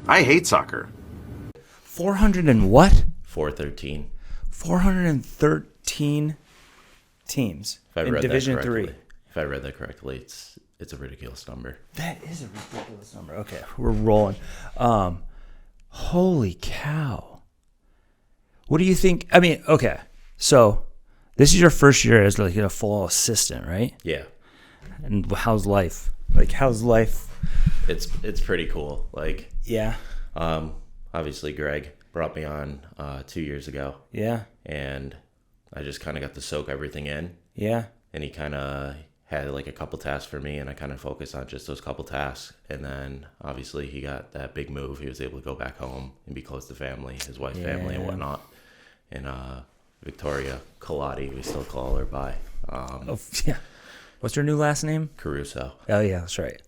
I hate soccer. 400 and what? 413. 413 teams in Division 3. If I read that correctly, it's a ridiculous number. That is a ridiculous number. Okay, we're rolling. Holy cow. What do you think? I mean, okay, so this is your first year as like a full assistant, right? Yeah. And how's life? Like, how's life? It's pretty cool. Like, yeah. Obviously, Greg brought me on 2 years ago. Yeah. And I just kind of got to soak everything in. Yeah. And he kind of had like a couple tasks for me, and I kind of focused on just those couple tasks. And then obviously he got that big move. He was able to go back home and be close to family, his wife's family and whatnot. And Victoria Colati, we still call her by. Yeah. What's her new last name? Caruso. Oh, yeah, that's right.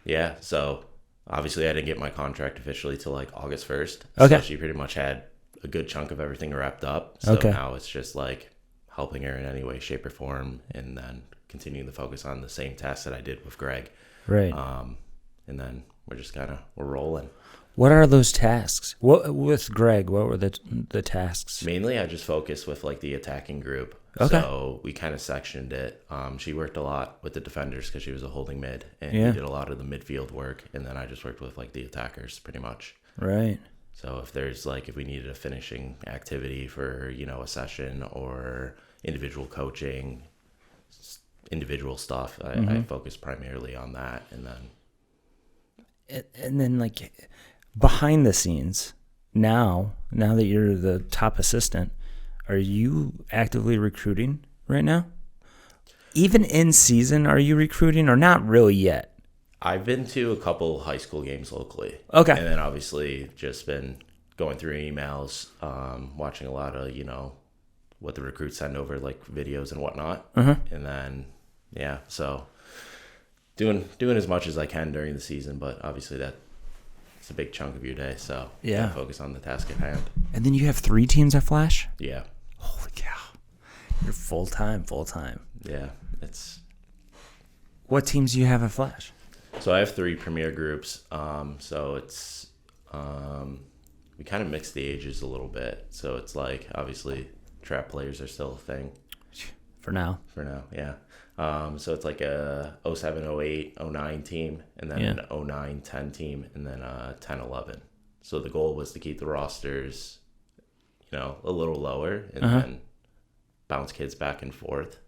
Yeah, so obviously I didn't get my contract officially till like August 1st. Okay. So she pretty much had a good chunk of everything wrapped up. So now it's just like helping her in any way, shape, or form, and then continuing to focus on the same tasks that I did with Greg. Right. And then we're rolling. What are those tasks? What with Greg? What were the tasks? Mainly, I just focused with like the attacking group. Okay. So we kind of sectioned it. She worked a lot with the defenders because she was a holding mid, and he did a lot of the midfield work. And then I just worked with like the attackers, pretty much. Right. So if we needed a finishing activity for a session or individual coaching, individual stuff, I focused primarily on that, and then like behind the scenes, now that you're the top assistant, are you actively recruiting right now? Even in season, are you recruiting or not really yet? I've been to a couple high school games locally. Okay. And then obviously just been going through emails, watching a lot of, what the recruits send over, like videos and whatnot. And then, so doing as much as I can during the season, but obviously it's a big chunk of your day. So focus on the task at hand. And then you have 3 teams at Flash? Yeah. Holy cow. You're full-time. Yeah. What teams do you have at Flash? So I have 3 premier groups. So it's we kind of mix the ages a little bit. So it's like obviously trap players are still a thing. For now, yeah. So it's like a 07, 08, 09 team, and then an 09, 10 team, and then a 10, 11. So the goal was to keep the rosters, a little lower, and then bounce kids back and forth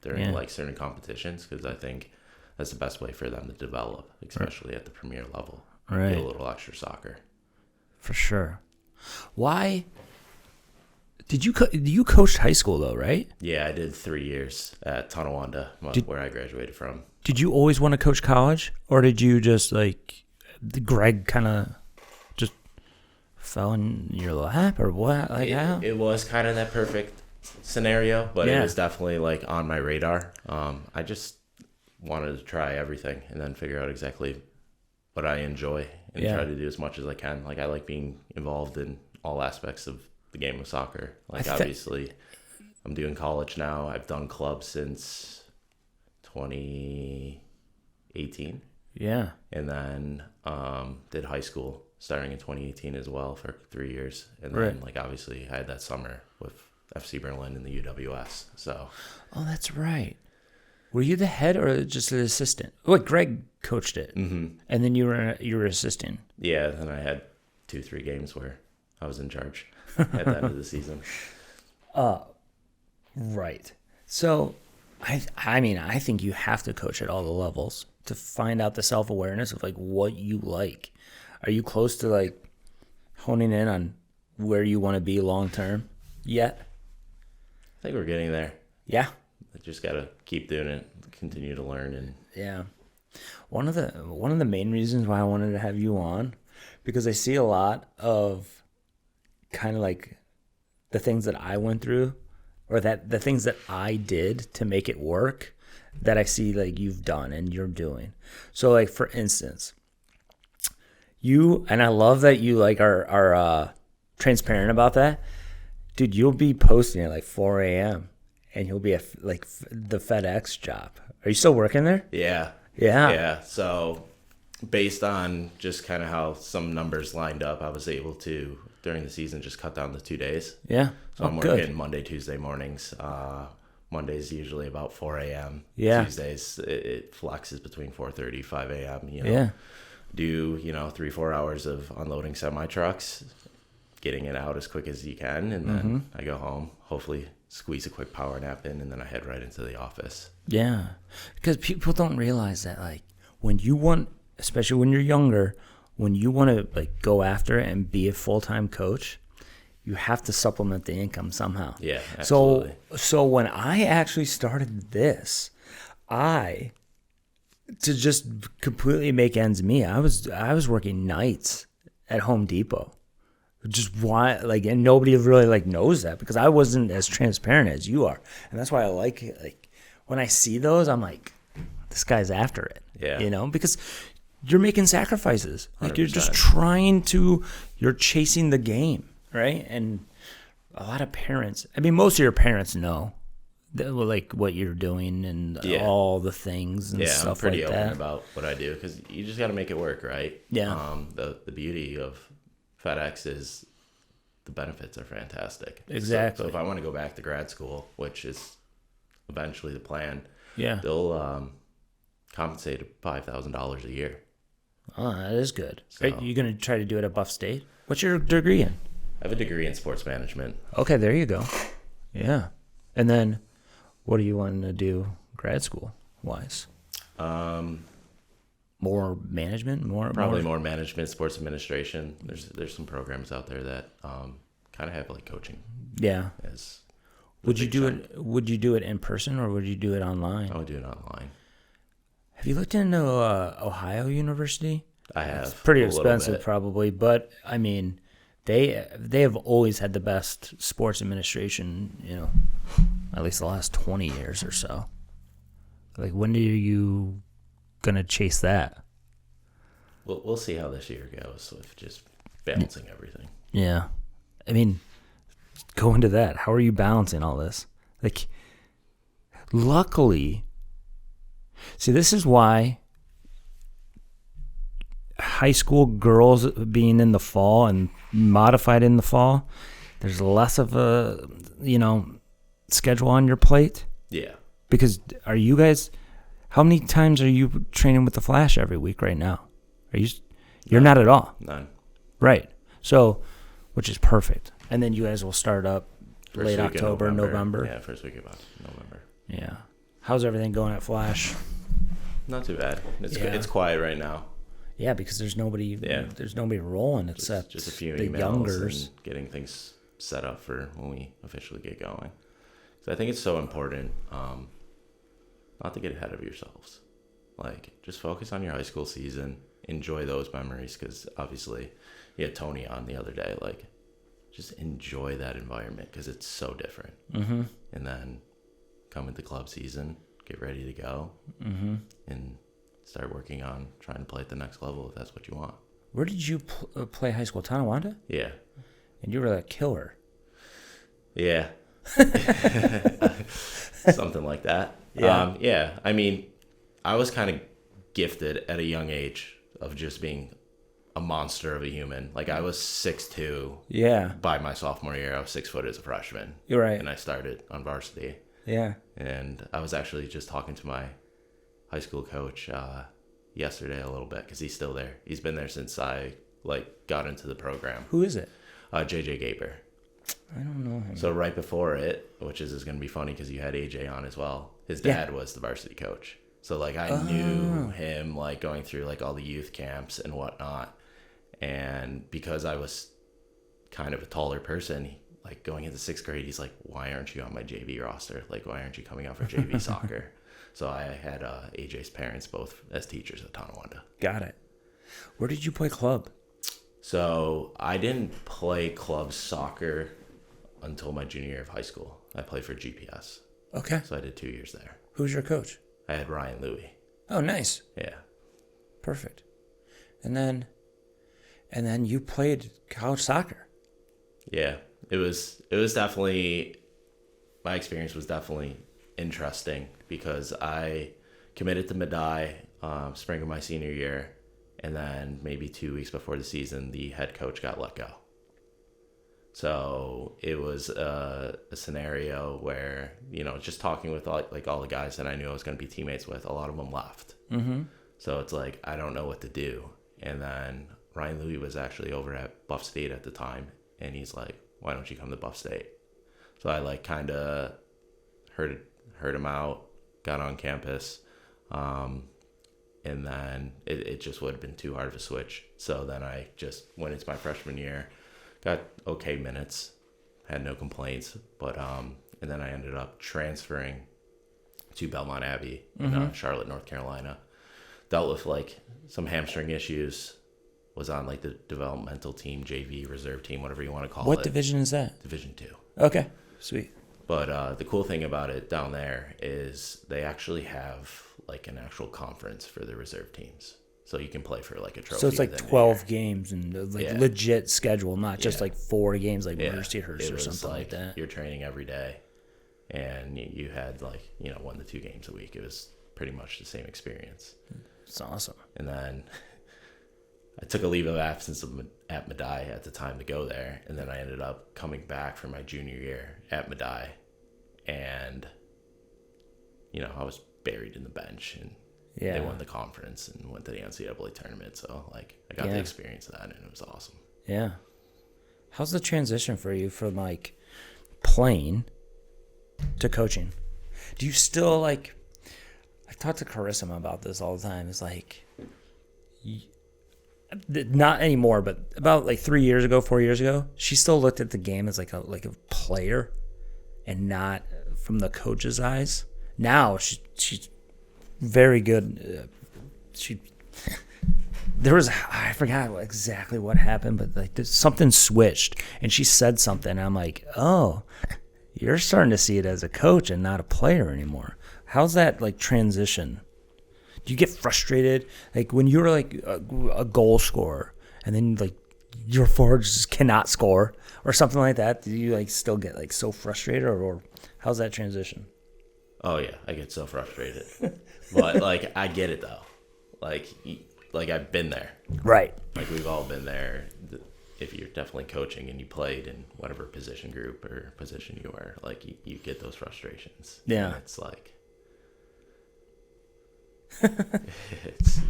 during like certain competitions, because I think that's the best way for them to develop, especially at the premier level. Right. Get a little extra soccer. For sure. Why? Did you coached high school though, right? Yeah, I did 3 years at Tonawanda, where I graduated from. Did you always want to coach college, or did you just like Greg kind of just fell in your lap, or what? Like how? It was kind of that perfect scenario, but it was definitely like on my radar. I just wanted to try everything and then figure out exactly what I enjoy and try to do as much as I can. Like I like being involved in all aspects of the game of soccer. Like obviously I'm doing college now. I've done clubs since 2018. Yeah. And then did high school starting in 2018 as well for 3 years. And then like obviously I had that summer with FC Berlin in the UWS. So that's right. Were you the head or just an assistant? What, Greg coached it, and then you were assisting. Yeah, then I had 2-3 games where I was in charge at the end of the season. Right. So, I mean, I think you have to coach at all the levels to find out the self-awareness of like what you like. Are you close to like honing in on where you want to be long term yet? I think we're getting there. Yeah. I just got to keep doing it, continue to learn. And yeah. One of the main reasons why I wanted to have you on, because I see a lot of kind of like the things that I went through, or that the things that I did to make it work, that I see like you've done and you're doing. So like for instance, and I love that you like are transparent about that. Dude, you'll be posting at like 4 a.m. and you'll be at like the FedEx job. Are you still working there? Yeah. Yeah. Yeah. So based on just kind of how some numbers lined up, I was able to, during the season, just cut down to 2 days. Yeah. So I'm working Monday, Tuesday mornings. Mondays usually about 4 a.m. Yeah. Tuesdays it flexes between 4:30, 5 a.m. Yeah. Do 3-4 hours of unloading semi trucks, getting it out as quick as you can, and then I go home. Hopefully, squeeze a quick power nap in, and then I head right into the office. Yeah, because people don't realize that, like, when you want, especially when you're younger, when you want to like go after it and be a full-time coach, you have to supplement the income somehow. Yeah, absolutely. So when I actually started this, to just completely make ends meet, I was working nights at Home Depot. Just why, like, and nobody really like knows that because I wasn't as transparent as you are, and that's why I like it. Like when I see those, I'm like, this guy's after it. Yeah. Because you're making sacrifices. Like 100%. you're just you're chasing the game, right? And a lot of parents, I mean, most of your parents know that, like what you're doing and all the things and stuff like that. I'm pretty open about what I do because you just got to make it work, right? Yeah. The beauty of FedEx is the benefits are fantastic. Exactly. So if I want to go back to grad school, which is eventually the plan, they'll compensate $5,000 a year. Oh, that is good. So, Are you going to try to do it at Buff State? What's your degree in? I have a degree in sports management. Okay, there you go. Yeah. And then what do you want to do grad school wise? More management, probably more management, sports administration. There's some programs out there that kind of have like coaching. Yeah. As would you do it in person or would you do it online? I would do it online. Have you looked into Ohio University? I have. It's pretty expensive probably, but I mean, they have always had the best sports administration, at least the last 20 years or so. Like, when are you gonna chase that? We'll see how this year goes with just balancing everything. Yeah. I mean, go into that. How are you balancing all this? Like, luckily, see, this is why high school girls being in the fall and modified in the fall, there's less of a, schedule on your plate. Yeah. Because how many times are you training with the Flash every week right now? You're not at all. None. Right. So, which is perfect. And then you guys will start up First late week of October, November. Yeah, first week of November. Yeah. How's everything going at Flash? Not too bad. It's quiet right now. Yeah, because there's nobody. Yeah. There's nobody rolling except just a few the emails youngers and getting things set up for when we officially get going. So I think it's so important not to get ahead of yourselves. Like, just focus on your high school season. Enjoy those memories because obviously you had Tony on the other day. Like, just enjoy that environment because it's so different. Mm-hmm. And then come into club season, get ready to go, and start working on trying to play at the next level if that's what you want. Where did you play high school? Tonawanda? Yeah. And you were a killer. Yeah. Something like that. Yeah. Yeah. I mean, I was kind of gifted at a young age of just being a monster of a human. Like, I was 6'2". Yeah. By my sophomore year, I was 6 foot as a freshman. You're right. And I started on varsity. Yeah. And I was actually just talking to my high school coach yesterday a little bit because he's still there. He's been there since I got into the program. Who is it? JJ Gaber. I don't know him. So right before it, which is going to be funny because you had AJ on as well, his dad was the varsity coach. So I knew him going through all the youth camps and whatnot. And because I was kind of a taller person, going into 6th grade, he's like, why aren't you on my JV roster? Why aren't you coming out for JV soccer? So I had AJ's parents both as teachers at Tonawanda. Got it. Where did you play club? So I didn't play club soccer until my junior year of high school. I played for GPS. Okay. So I did 2 years there. Who's your coach? I had Ryan Louie. Oh, nice. Yeah. Perfect. And then you played college soccer. Yeah. It was definitely, my experience was definitely interesting because I committed to Medaille spring of my senior year, And then maybe 2 weeks before the season, the head coach got let go. So it was a scenario where, just talking with all the guys that I knew I was going to be teammates with, a lot of them left. Mm-hmm. So it's like, I don't know what to do. And then Ryan Louie was actually over at Buff State at the time. And he's like, why don't you come to Buff State? So I kind of heard him out, got on campus. And then it just would have been too hard of a switch. So then I just went into my freshman year, got okay minutes, had no complaints. But and then I ended up transferring to Belmont Abbey in Charlotte, North Carolina. Dealt with some hamstring issues. Was on the developmental team, JV, reserve team, whatever you want to call it. What division is that? Division 2. Okay, sweet. But the cool thing about it down there is they actually have an actual conference for the reserve teams. So you can play for a trophy. So it's 12 games and legit schedule, not just 4 games Mercyhurst or something like that. You're training every day and you had 1 to 2 games a week. It was pretty much the same experience. It's awesome. And then I took a leave of absence at Medaille at the time to go there. And then I ended up coming back for my junior year at Medaille. And, I was buried in the bench and they won the conference and went to the NCAA tournament. So, I got to experience that and it was awesome. Yeah. How's the transition for you from, playing to coaching? Do you still, I talk to Carissa about this all the time. It's not anymore, but about 3 years ago, 4 years ago, she still looked at the game as a player and not from the coach's eyes. Now she's very good. I forgot exactly what happened, but something switched and she said something. And I'm like, oh, you're starting to see it as a coach and not a player anymore. How's that transition? Do you get frustrated when you're a goal scorer and then your forwards just cannot score or something like that? Do you still get so frustrated or how's that transition? Oh yeah, I get so frustrated, but I get it though. I've been there. Right. We've all been there. If you're definitely coaching and you played in whatever position group or position you were, you get those frustrations. Yeah. And it's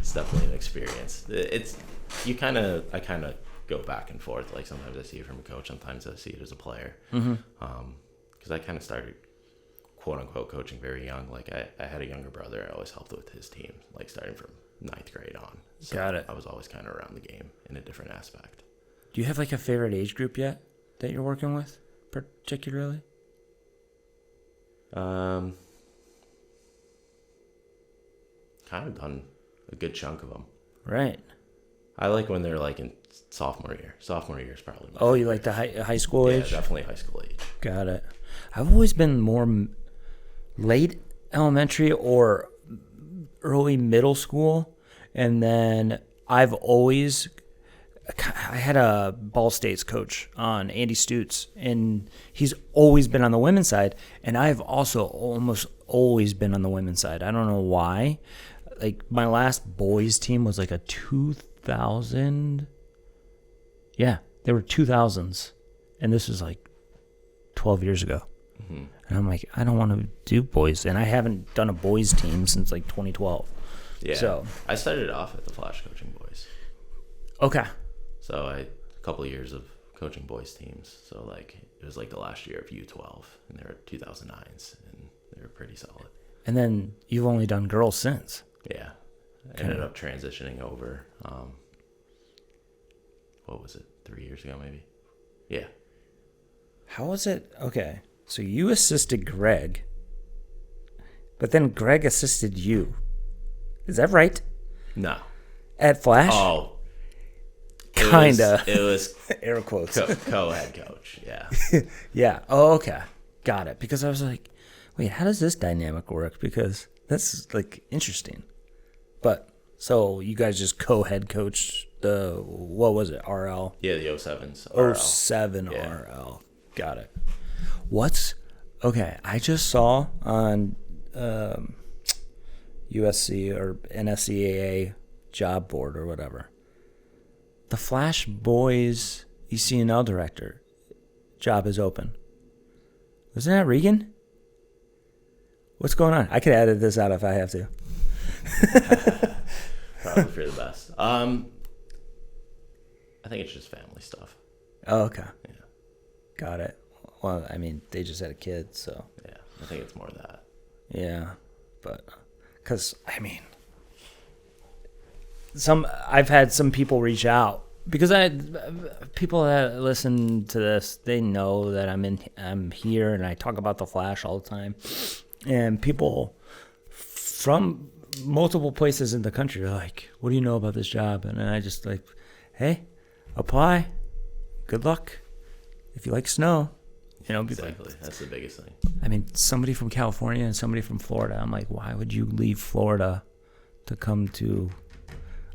it's definitely an experience. I kind of go back and forth. Sometimes I see it from a coach, sometimes I see it as a player. Mm-hmm. Because I kind of started quote unquote coaching very young. I had a younger brother. I always helped with his team, starting from 9th grade on. So Got it. I was always kind of around the game in a different aspect. Do you have a favorite age group yet that you're working with particularly? Kind of done a good chunk of them. Right. I like when they're in sophomore year. Sophomore year is probably my favorite. You like the high school age? Yeah, definitely high school age. Got it. I've always been more late elementary or early middle school, and then I had a Ball States coach on, Andy Stutz, and he's always been on the women's side, and I've also almost always been on the women's side. I don't know why. My last boys team was a 2000. Yeah, they were 2000s, and this was 12 years ago. Mm-hmm. And I'm I don't want to do boys, and I haven't done a boys team since 2012. Yeah. So I started off at the Flash coaching boys. Okay. So a couple of years of coaching boys teams. So it was the last year of U12, and they were 2009s, and they were pretty solid. And then you've only done girls since. Yeah. I ended up transitioning over. What was it? 3 years ago, maybe. Yeah. How was it? Okay. So you assisted Greg, but then Greg assisted you. Is that right? No. At Flash? Oh. Kinda. It was air quotes. Co-head coach, yeah. Yeah. Oh, okay. Got it. Because I was wait, how does this dynamic work? Because that's interesting. But so you guys just co-head coached the, what was it, RL? Yeah, the 07s. RL. 07 RL. Got it. Okay, I just saw on USC or NSCAA job board or whatever. The Flash Boys ECNL director job is open. Wasn't that Regan? What's going on? I could edit this out if I have to. Probably for the best. I think it's just family stuff. Oh, okay. Yeah. Got it. Well, I mean, they just had a kid, so. Yeah, I think it's more that. Yeah, but because I mean, I've had some people reach out because people that listen to this, they know that I'm here and I talk about the Flash all the time, and people from multiple places in the country are like, "What do you know about this job?" And I just like, "Hey, apply. Good luck. If you like snow." Exactly. That's the biggest thing. I mean, somebody from California and somebody from Florida. I'm like, why would you leave Florida to come to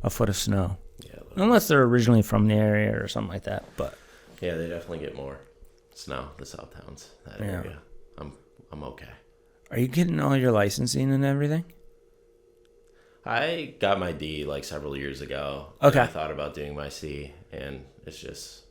a foot of snow? Yeah. Unless they're originally from the area or something like that. But yeah, they definitely get more snow. The South Towns, that area. I'm okay. Are you getting all your licensing and everything? I got my D like several years ago. Okay. I thought about doing my C, and it's just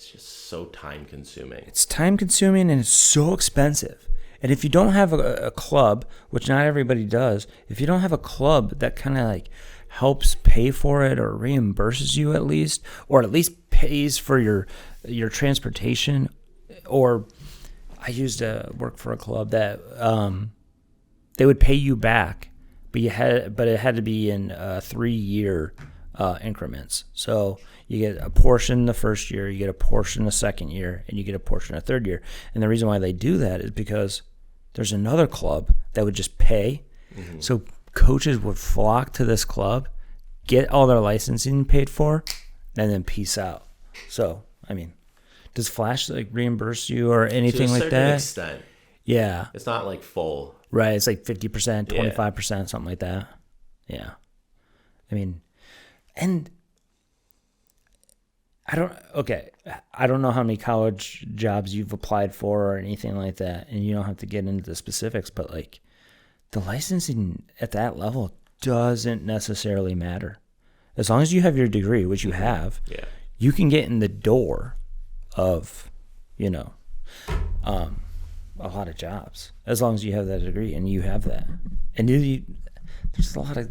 so time consuming. It's time consuming and it's so expensive. And if you don't have a club, which not everybody does, if you don't have a club that kind of like helps pay for it or reimburses you at least, or at least pays for your transportation, or I used to work for a club that they would pay you back, but it had to be in 3-year increments. So you get a portion the first year, you get a portion the second year, and you get a portion the third year. And the reason why they do that is because there's another club that would just pay. Mm-hmm. So coaches would flock to this club, get all their licensing paid for, and then peace out. So, I mean, does Flash like reimburse you or anything like that? To a certain extent. Yeah. It's not like full. Right. It's like 50%, 25%, something like that. Yeah. I mean, and I don't know how many college jobs you've applied for or anything like that, and you don't have to get into the specifics, but like the licensing at that level doesn't necessarily matter. As long as you have your degree, which you have, you can get in the door of, a lot of jobs as long as you have that degree and you have that. And there's a lot of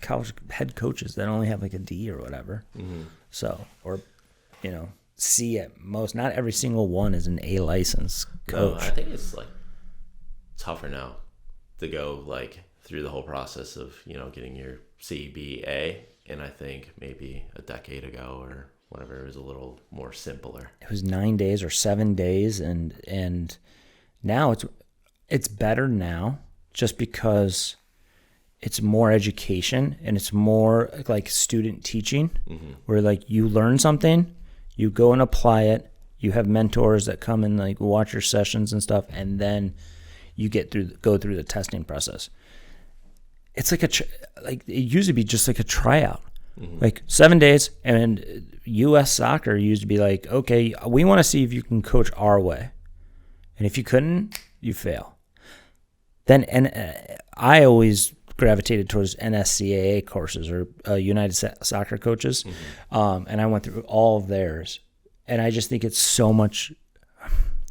college head coaches that only have like a D or whatever. Mm-hmm. So, or, C at most. Not every single one is an A license coach. No, I think it's like tougher now to go like through the whole process of, getting your C, B, A. And I think maybe a decade ago or whatever, it was a little more simpler. It was 9 days or 7 days. And now it's better now just because it's more education and it's more like student teaching, where like you learn something, you go and apply it, you have mentors that come and like watch your sessions and stuff, and then you go through the testing process. It's like it used to be just like a tryout, like 7 days, and U.S. Soccer used to be like, okay, we want to see if you can coach our way, and if you couldn't, you fail. Then I always gravitated towards NSCAA courses or United Soccer Coaches, and I went through all of theirs, and I just think it's so much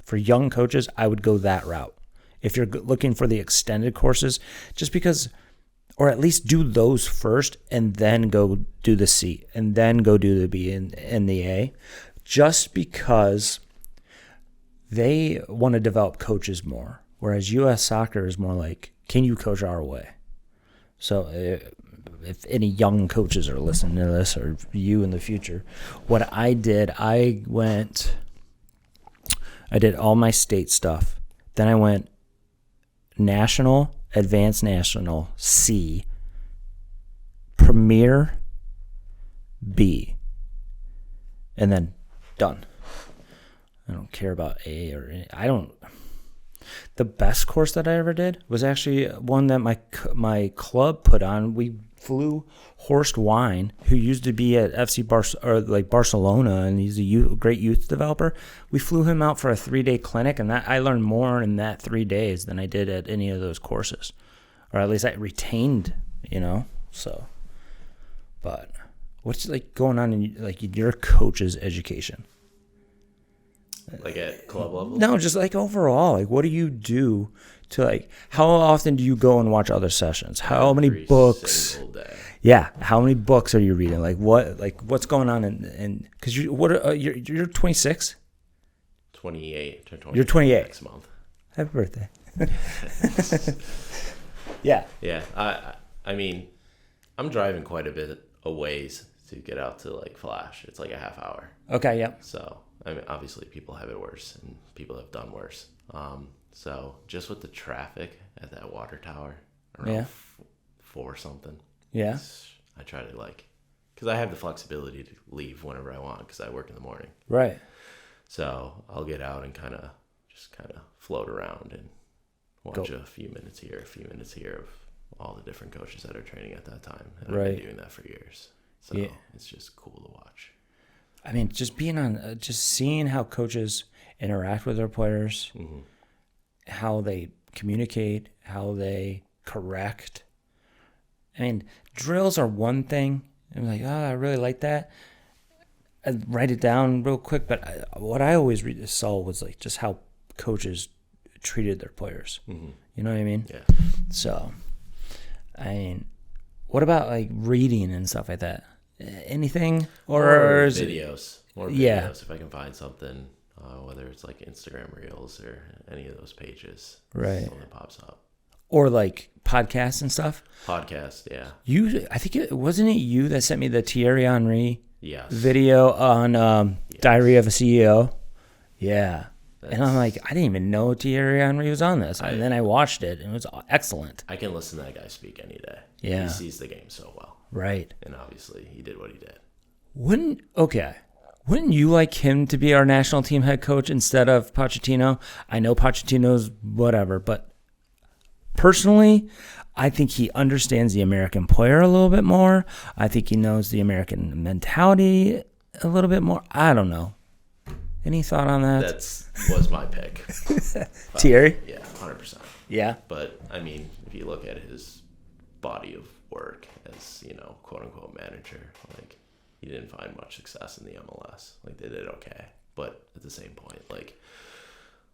for young coaches. I would go that route if you're looking for the extended courses, just because, or at least do those first and then go do the C and then go do the B and the A, just because they want to develop coaches more, whereas U.S. Soccer is more like, can you coach our way? So if any young coaches are listening to this, or you in the future, what I did, I did all my state stuff. Then I went national, advanced national, C, premier, B, and then done. I don't care about A or any. The best course that I ever did was actually one that my club put on. We flew Horst Wine, who used to be at FC Barcelona, and he's a great youth developer. We flew him out for a 3-day clinic, and I learned more in that 3 days than I did at any of those courses, or at least I retained, So But what's like going on in like your coach's education? Like at club level? No, just like overall. Like, what do you do to like? How often do you go and watch other sessions? How many Every books? single day. Yeah, how many books are you reading? Like what? Like what's going on in? Because you're 26. 28 to 28. You're 28 next month. Happy birthday. Yeah. Yeah. I mean, I'm driving quite a bit a ways to get out to like Flash. It's like a half hour. Okay. Yeah. So I mean, obviously people have it worse and people have done worse. So just with the traffic at that water tower around 4 something. Yeah. I try to like, because I have the flexibility to leave whenever I want because I work in the morning. Right. So I'll get out and kind of float around and watch a few minutes here, a few minutes here of all the different coaches that are training at that time. And I've been doing that for years. So it's just cool to watch. I mean, just being on, just seeing how coaches interact with their players, how they communicate, how they correct. I mean, drills are one thing. I'm like, oh, I really like that. I write it down real quick. But what I always saw was like just how coaches treated their players. You know what I mean? Yeah. So, I mean, what about like reading and stuff like that? Anything or is videos? More videos. Yeah. If I can find something, whether it's like Instagram Reels or any of those pages, Right. something pops up. Or like podcasts and stuff? Podcast, yeah. I think wasn't it you that sent me the Thierry Henry Yes. video on Diary of a CEO? Yeah. And I'm like, I didn't even know Thierry Henry was on this. And then I watched it, and it was excellent. I can listen to that guy speak any day. Yeah. He sees the game so well. Right. And obviously, he did what he did. Wouldn't you like him to be our national team head coach instead of Pochettino? I know Pochettino's whatever, but personally, I think he understands the American player a little bit more. I think he knows the American mentality a little bit more. I don't know. Any thought on that? That was my pick. Thierry? Yeah, 100%. Yeah. But, I mean, if you look at his body of work as, quote unquote manager, like, he didn't find much success in the MLS. Like, they did okay. But at the same point, like,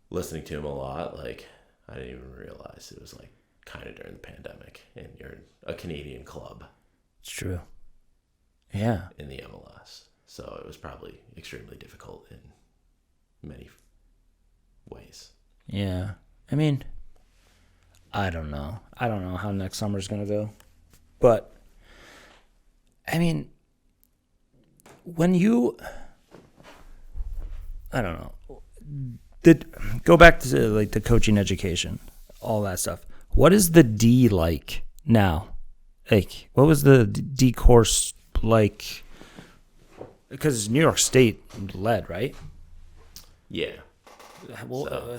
listening to him a lot, like, I didn't even realize it was, like, kind of during the pandemic. And you're a Canadian club. It's true. Yeah. In the MLS. So it was probably extremely difficult in many ways. Yeah. I mean, I don't know. I don't know how next summer's going to go. But, I mean, when you, I don't know, go back to like the coaching education, all that stuff. What is the D like now? Like, what was the D course like? Because New York State led, right? Yeah.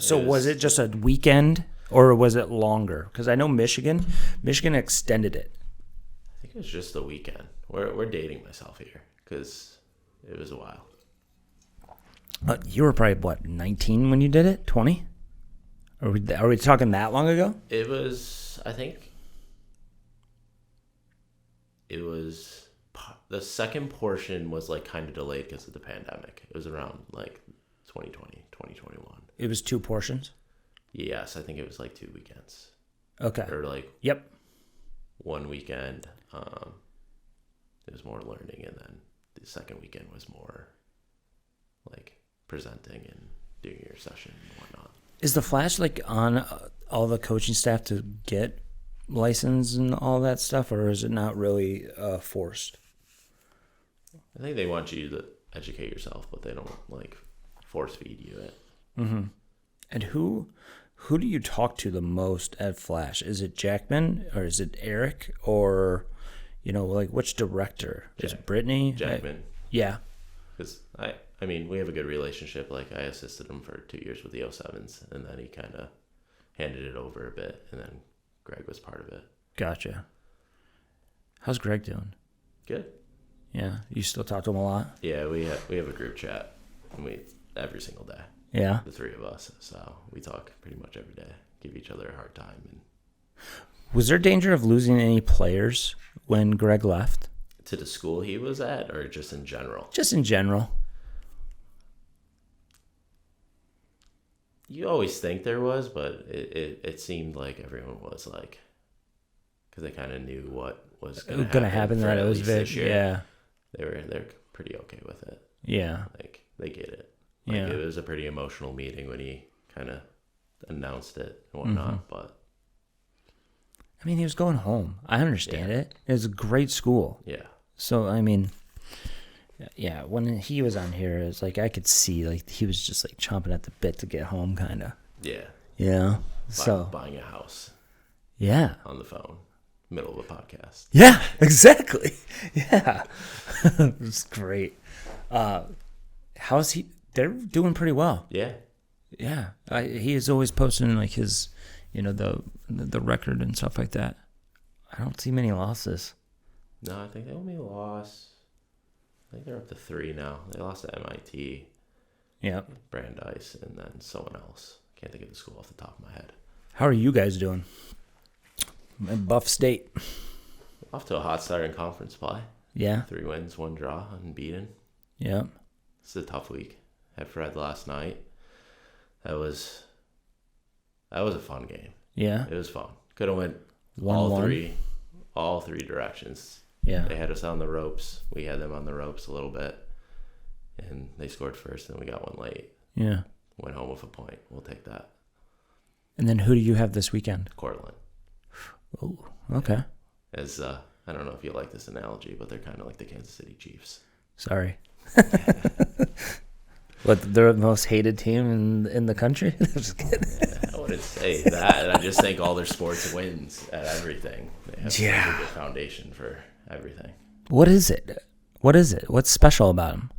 So was it just a weekend or was it longer? Because I know Michigan extended it. I think it was just the weekend. We're dating myself here because it was a while. You were probably, what, 19 when you did it? 20? Are we talking that long ago? It was, I think, the second portion was like kind of delayed because of the pandemic. It was around like 2020, 2021. It was 2 portions? Yes, I think it was like 2 weekends. Okay. Or like Yep. 1 weekend. It was more learning, and then the second weekend was more like presenting and doing your session and whatnot. Is the Flash like on all the coaching staff to get license and all that stuff, or is it not really forced? I think they want you to educate yourself, but they don't like force feed you it. Mm-hmm. And who do you talk to the most at Flash? Is it Jackman or is it Eric or, like which director? Is it Brittany? Jackman. Yeah. Because I mean, we have a good relationship. Like I assisted him for 2 years with the 07s, and then he kind of handed it over a bit, and then Greg was part of it. Gotcha. How's Greg doing? Good. Yeah, you still talk to him a lot? Yeah, we have a group chat, and every single day. Yeah. The 3 of us, so we talk pretty much every day, give each other a hard time. And was there danger of losing any players when Greg left? To the school he was at, or just in general? Just in general. You always think there was, but it seemed like everyone was like, because they kind of knew what was going to happen. That it was this year. Yeah. They're pretty okay with it. Yeah. Like they get it. Like, yeah. It was a pretty emotional meeting when he kind of announced it and whatnot. But I mean, he was going home. I understand it. It was a great school. Yeah. So I mean, yeah, when he was on here, it's like I could see like he was just like chomping at the bit to get home, kind of. Yeah. Yeah. So buying a house. Yeah. On the phone, middle of a podcast. Yeah, exactly. Yeah. It's great. How's he? They're doing pretty well. Yeah. Yeah. He is always posting like his, the record and stuff like that. I don't see many losses. No, I think they only lost. I think they're up to 3 now. They lost to MIT. Yep. Brandeis, and then someone else. Can't think of the school off the top of my head. How are you guys doing? Buff State. Off to a hot start in conference play. Yeah. 3 wins, 1 draw, unbeaten. Yep. It's a tough week. Had Fred last night. That was a fun game. Yeah. It was fun. Could have went 1-1. all three directions. Yeah. They had us on the ropes. We had them on the ropes a little bit. And they scored first, and we got one late. Yeah. Went home with a point. We'll take that. And then who do you have this weekend? Cortland. Oh, okay. As I don't know if you like this analogy, but they're kind of like the Kansas City Chiefs. Sorry. What, they're the most hated team in the country? Just kidding. Yeah, I wouldn't say that. I just think all their sports wins at everything. They have a good foundation for everything. What is it? What's special about them?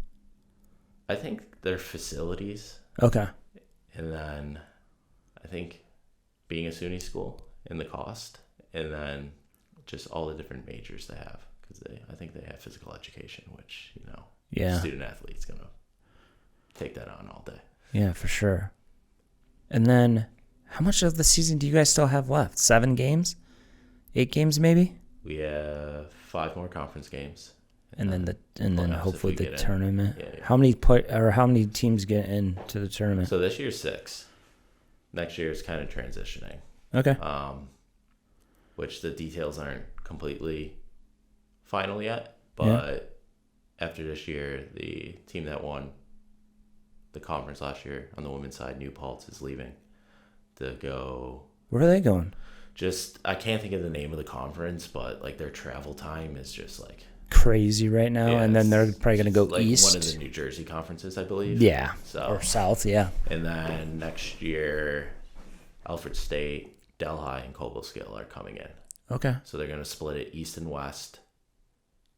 I think their facilities. Okay. And then I think being a SUNY school and the cost, and then just all the different majors they have, because I think they have physical education, which student athlete's gonna take that on all day. Yeah, for sure. And then, how much of the season do you guys still have left? 7 games? 8 games, maybe? We have 5 more conference games, and then hopefully the tournament. Yeah. How many teams get into the tournament? So this year's 6. Next year is kind of transitioning. Okay. Which the details aren't completely final yet, but after this year, the team that won the conference last year on the women's side, New Paltz, is leaving to go. Where are they going? I can't think of the name of the conference, but like their travel time is just like crazy right now, and then they're probably going to go like east. One of the New Jersey conferences, I believe. Yeah, so, or south, yeah. And then next year, Alfred State, Delhi, and Cobleskill are coming in. Okay. So they're going to split it east and west,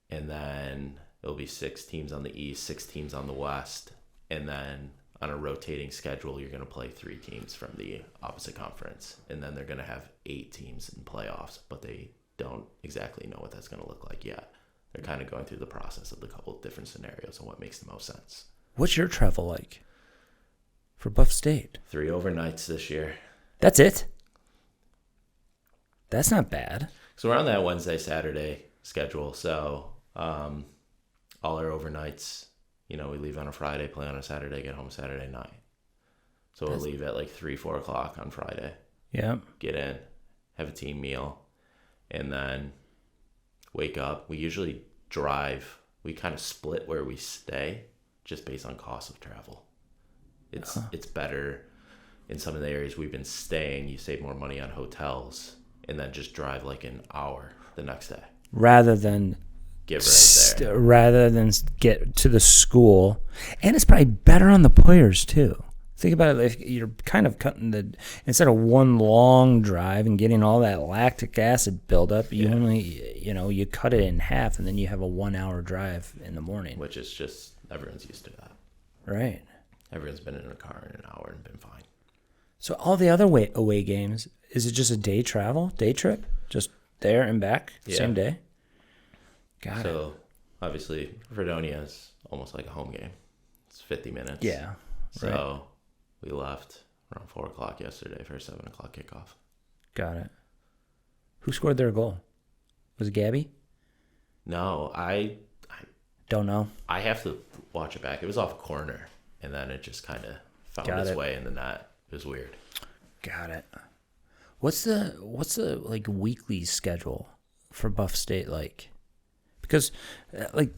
and then it'll be 6 teams on the east, 6 teams on the west, and then on a rotating schedule, you're going to play 3 teams from the opposite conference, and then they're going to have 8 teams in playoffs, but they don't exactly know what that's going to look like yet. They're kind of going through the process of the couple of different scenarios and what makes the most sense. What's your travel like for Buff State? 3 overnights this year. That's it? That's not bad. So we're on that Wednesday, Saturday schedule. So all our overnights, we leave on a Friday, play on a Saturday, get home Saturday night. So we'll leave at like 3, 4 o'clock on Friday. Yeah. Get in, have a team meal, and then wake up. We usually drive. We kind of split where we stay just based on cost of travel. It's better in some of the areas we've been staying. You save more money on hotels and then just drive like an hour the next day. Rather than get right there. Rather than get to the school. And it's probably better on the players too. Think about it, if you're kind of cutting instead of one long drive and getting all that lactic acid buildup, you only, you cut it in half, and then you have a 1-hour drive in the morning. Which is just, everyone's used to that. Right. Everyone's been in a car in an hour and been fine. So all the other away games, is it just a day trip? Just there and back, same day? Got it. So obviously, Fredonia is almost like a home game. It's 50 minutes. Yeah. So we left around 4 o'clock yesterday for a 7 o'clock kickoff. Got it. Who scored their goal? Was it Gabby? No, I Don't know. I have to watch it back. It was off a corner, and then it just kind of found Got its it. way in the net. It was weird. Got it. What's the like weekly schedule for Buff State like? Because like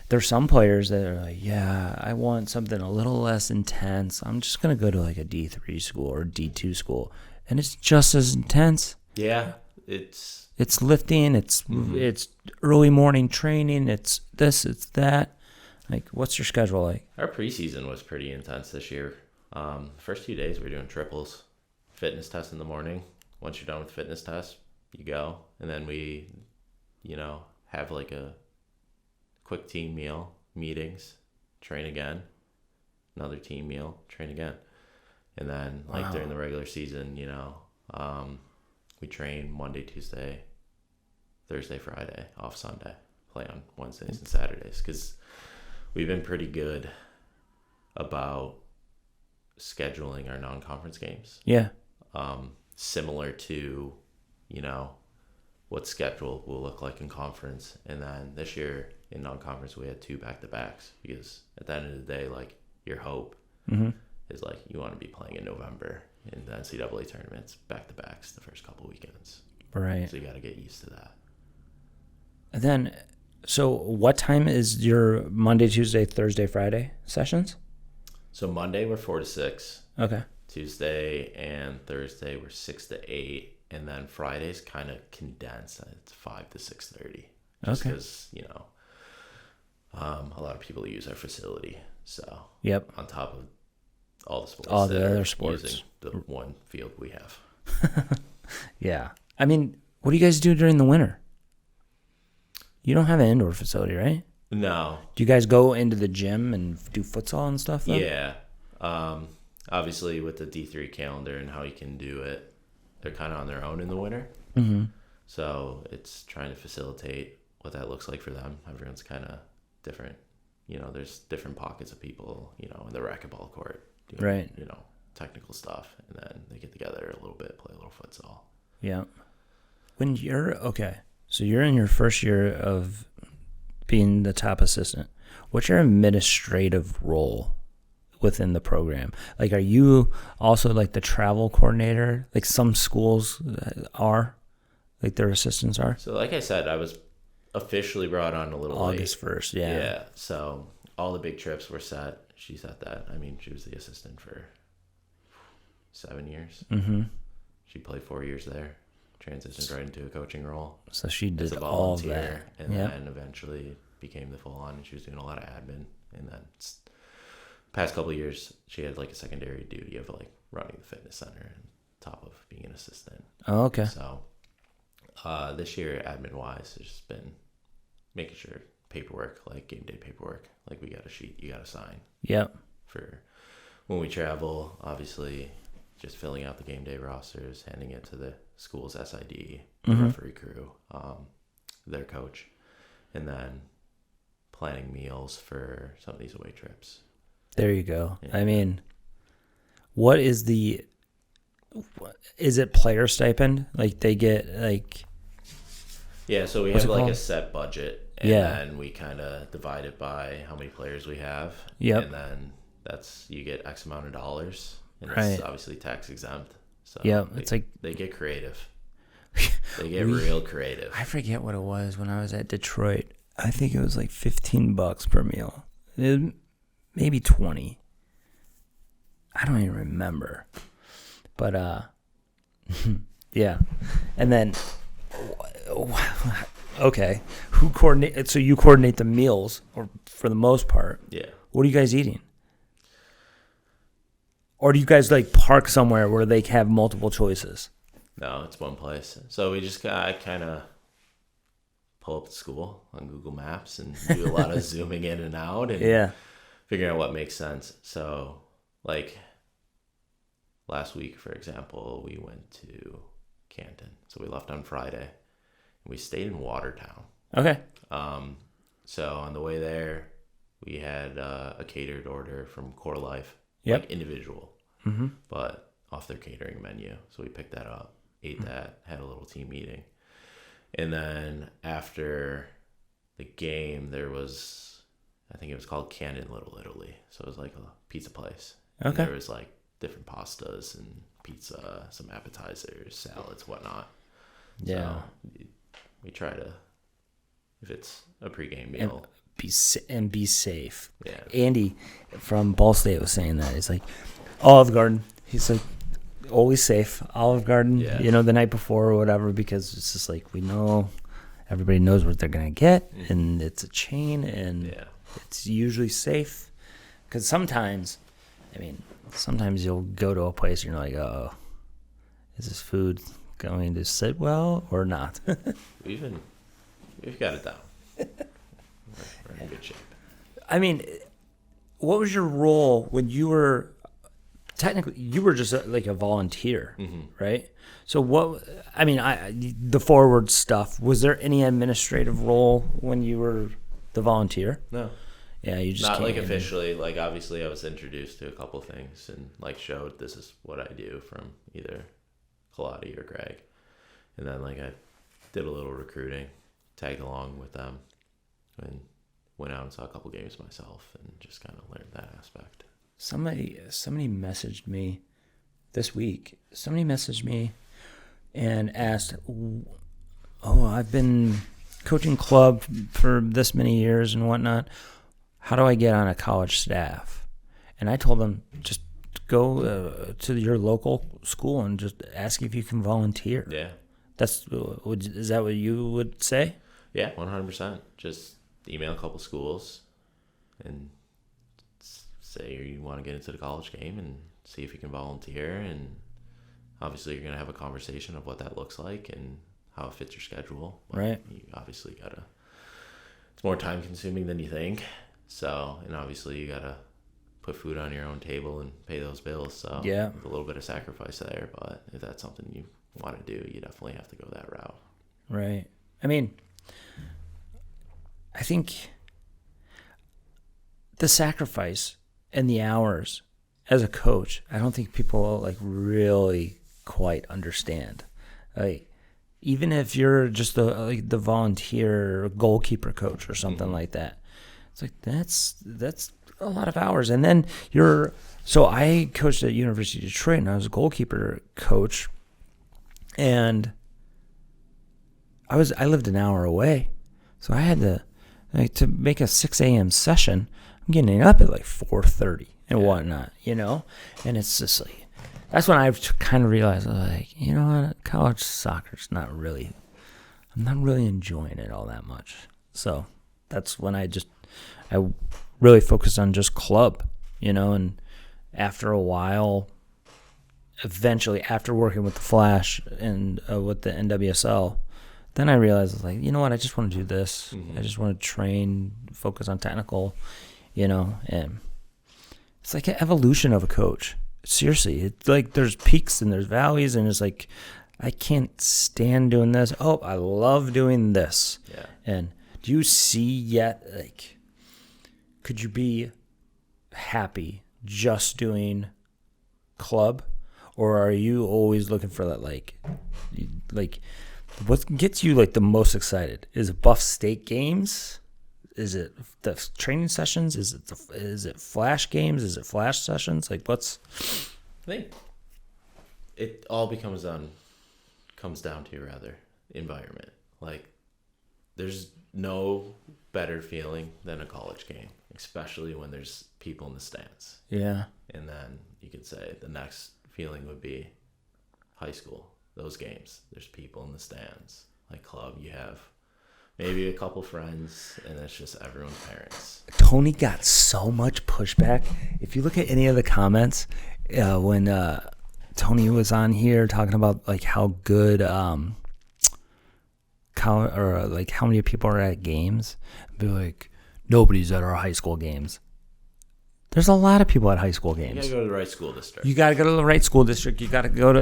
there's some players that are like, yeah, I want something a little less intense. I'm just gonna go to like a D3 school or D2 school, and it's just as intense. Yeah, it's lifting. It's early morning training. It's this. It's that. Like, what's your schedule like? our preseason was pretty intense this year. First few days we were doing triples, fitness test in the morning. Once you're done with fitness test, you go, and then we, have like a quick team meal, meetings, train again, another team meal, train again, and then like during the regular season, we train Monday, Tuesday, Thursday, Friday, off Sunday, play on Wednesdays and Saturdays, because we've been pretty good about scheduling our non-conference games. Yeah. Similar to, what schedule will look like in conference. And then this year in non-conference, we had 2 back-to-backs, because at the end of the day, like, your hope is like you want to be playing in November in the NCAA tournaments, back-to-backs the first couple weekends. Right. So you got to get used to that. And then, so what time is your Monday, Tuesday, Thursday, Friday sessions? So Monday we're 4 to 6. Okay. Tuesday and Thursday we're 6 to 8. And then Friday's kind of condensed. It's 5 to 6:30. Just because, a lot of people use our facility. So Yep. on top of all the sports, All the that other are sports. using the one field we have. Yeah. I mean, what do you guys do during the winter? You don't have an indoor facility, right? No. Do you guys go into the gym and do futsal and stuff, though? Yeah. Obviously, with the D3 calendar and how you can do it, they're kind of on their own in the winter. Mm-hmm. So it's trying to facilitate what that looks like for them. Everyone's kind of different. There's different pockets of people, in the racquetball court doing, Right. technical stuff. And then they get together a little bit, play a little futsal. Yeah. When so you're in your first year of being the top assistant. What's your administrative role within the program? Like, are you also like the travel coordinator? Like some schools are, like their assistants are? So like I said, I was officially brought on a little August late. 1st, yeah. Yeah, so all the big trips were set. She set that. I mean, she was the assistant for 7 years. Mm-hmm. She played 4 years there, transitioned right into a coaching role. So she as did a all of volunteer, that. and Yeah. then eventually became the full on, and she was doing a lot of admin. And then past couple of years, she had like a secondary duty of like running the fitness center on top of being an assistant. Oh, okay. So this year, admin wise, has just been making sure paperwork, like game day paperwork, like we got a sheet you got to sign Yep. for when we travel. Obviously, just filling out the game day rosters, handing it to the school's SID, the referee crew, their coach, and then planning meals for some of these away trips. There you go. Yeah. I mean, what is is it player stipend? Like they get like... Yeah, so we What's have it like called? a set budget, and then we kind of divide it by how many players we have. Yep. And then you get X amount of dollars, and Right. it's obviously tax exempt. So Yep, it's like... they get creative. They get real creative. I forget what it was when I was at Detroit. I think it was like $15 per meal. Maybe 20. I don't even remember. But yeah. And then okay, who coordinate? So you coordinate the meals, or for the most part. Yeah. What are you guys eating? Or do you guys like park somewhere where they have multiple choices? No, it's one place. So we just got kind of pull up the school on Google Maps and do a lot of zooming in and out and figuring out what makes sense. So like last week, for example, we went to Canton. So we left on Friday and we stayed in Watertown. Okay. So on the way there, we had a catered order from Core Life, Yep. like individual, but off their catering menu. So we picked that up, ate that, had a little team meeting. And then after the game, there was, I think it was called Cannon Little Italy. So it was like a pizza place. Okay. And there was like different pastas and pizza, some appetizers, salads, whatnot. Yeah. So we try to, if it's a pregame meal, be safe. Yeah. Andy from Ball State was saying that. He's like, Olive Garden. He's like, always safe. Olive Garden, Yeah. The night before or whatever, because it's just like we know everybody knows what they're going to get, and it's a chain, and it's usually safe. Because sometimes you'll go to a place and you're like, oh, is this food going to sit well or not? We've got it down. We're in good shape. I mean, what was your role when you were technically you were just like a volunteer, right? So the forward stuff, was there any administrative role when you were the volunteer? No. Yeah, you just not came like in. officially. Like obviously, I was introduced to a couple things and like showed this is what I do from either Kaladi or Greg, and then like I did a little recruiting, tagged along with them, and went out and saw a couple games myself, and just kind of learned that aspect. Somebody messaged me this week. Somebody messaged me and asked, "Oh, I've been coaching club for this many years and whatnot. How do I get on a college staff?" And I told them, just go to your local school and just ask if you can volunteer. Yeah. Is that what you would say? Yeah, 100%. Just email a couple schools and say you want to get into the college game and see if you can volunteer. And obviously, you're going to have a conversation of what that looks like and how it fits your schedule. But right. You obviously got to, it's more time consuming than you think. So, and obviously, you got to put food on your own table and pay those bills. So, yeah, a little bit of sacrifice there. But if that's something you want to do, you definitely have to go that route. Right. I mean, I think the sacrifice and the hours as a coach, I don't think people like really quite understand. Like, even if you're just the volunteer goalkeeper coach or something like that, it's like that's a lot of hours. And then so I coached at University of Detroit, and I was a goalkeeper coach, and I lived an hour away, so I had to make a 6 a.m. session. I'm getting up at like 4:30 and whatnot, and it's just like, that's when I've kind of realized, like, you know what, college soccer's I'm not really enjoying it all that much. So that's when I really focused on just club, and after a while, eventually after working with the Flash and with the NWSL, then I realized, like, you know what, I just want to do this. I just want to train, focus on technical, and it's like an evolution of a coach. Seriously, it's like there's peaks and there's valleys, and it's like, I can't stand doing this. Oh, I love doing this. Yeah. And do you see yet, like, could you be happy just doing club, or are you always looking for that, like what gets you like the most excited? Is it Buff State games? Is it the training sessions? Is it Flash games? Is it Flash sessions? Like, what's? I think it all comes down to rather environment. Like, there's no better feeling than a college game, especially when there's people in the stands. Yeah. And then you could say the next feeling would be high school. Those games, there's people in the stands. Like club, you have maybe a couple friends, and it's just everyone's parents. Tony got so much pushback. If you look at any of the comments, when Tony was on here talking about like how good like how many people are at games, be like, nobody's at our high school games. There's a lot of people at high school games. You gotta go to the right school district. You gotta go to the right school district. You gotta go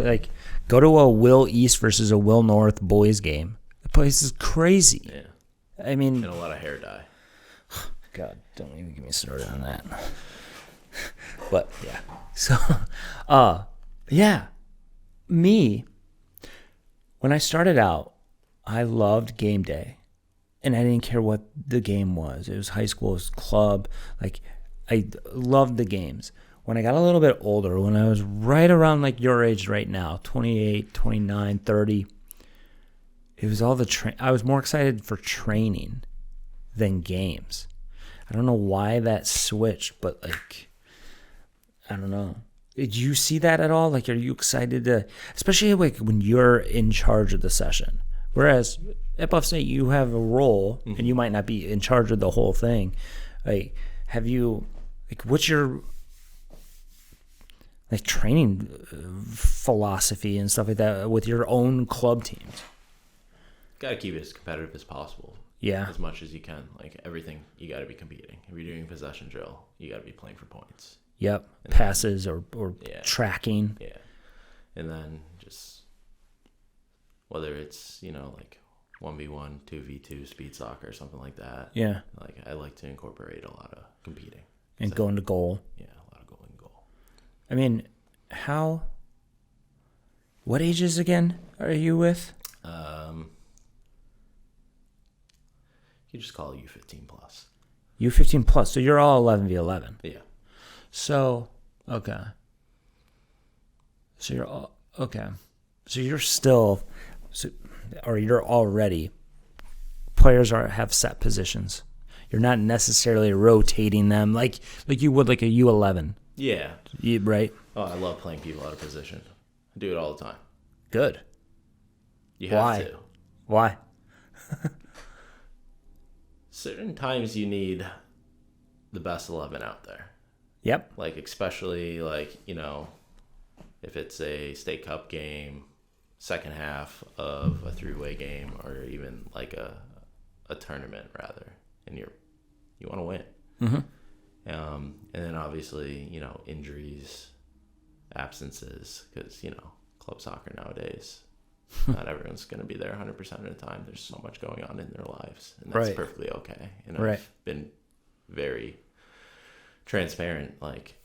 to a Will East versus a Will North boys game. The place is crazy. Yeah. I mean, and a lot of hair dye. God, don't even get me started on that. But yeah. So yeah. Me, when I started out, I loved game day, and I didn't care what the game was. It was high school, it was club. Like, I loved the games. When I got a little bit older, when I was right around like your age right now, 28, 29, 30, it was all I was more excited for training than games. I don't know why that switched, but like, I don't know. Did you see that at all? Like, are you excited to, especially like when you're in charge of the session? Whereas at Buff State, you have a role and you might not be in charge of the whole thing. Like, have you, like, what's your like training philosophy and stuff like that with your own club teams? Gotta keep it as competitive as possible. Yeah. As much as you can. Like, everything, you gotta be competing. If you're doing possession drill, you gotta be playing for points. Yep. And passes or tracking. Yeah. And then just, whether it's, you know, like 1v1, 2v2, speed soccer, or something like that. Yeah. Like, I like to incorporate a lot of competing. And going to goal. Yeah, a lot of going goal. I mean, what ages again are you with? You just call it U15 plus. U15 plus. So you're all 11v11. Yeah. So, okay. So you're all, okay. So you're still, or you're already, have set positions. You're not necessarily rotating them like you would like a U11. Yeah. Right? Oh, I love playing people out of position. I do it all the time. Good. You have to. Why? Certain times you need the best 11 out there. Yep. Like, especially, like, you know, if it's a state cup game, second half of a three-way game, or even like a tournament rather, and you want to win. And then obviously, you know, injuries, absences, because, you know, club soccer nowadays, not everyone's going to be there 100% of the time. There's so much going on in their lives, and that's perfectly okay. And I've been very transparent. Like,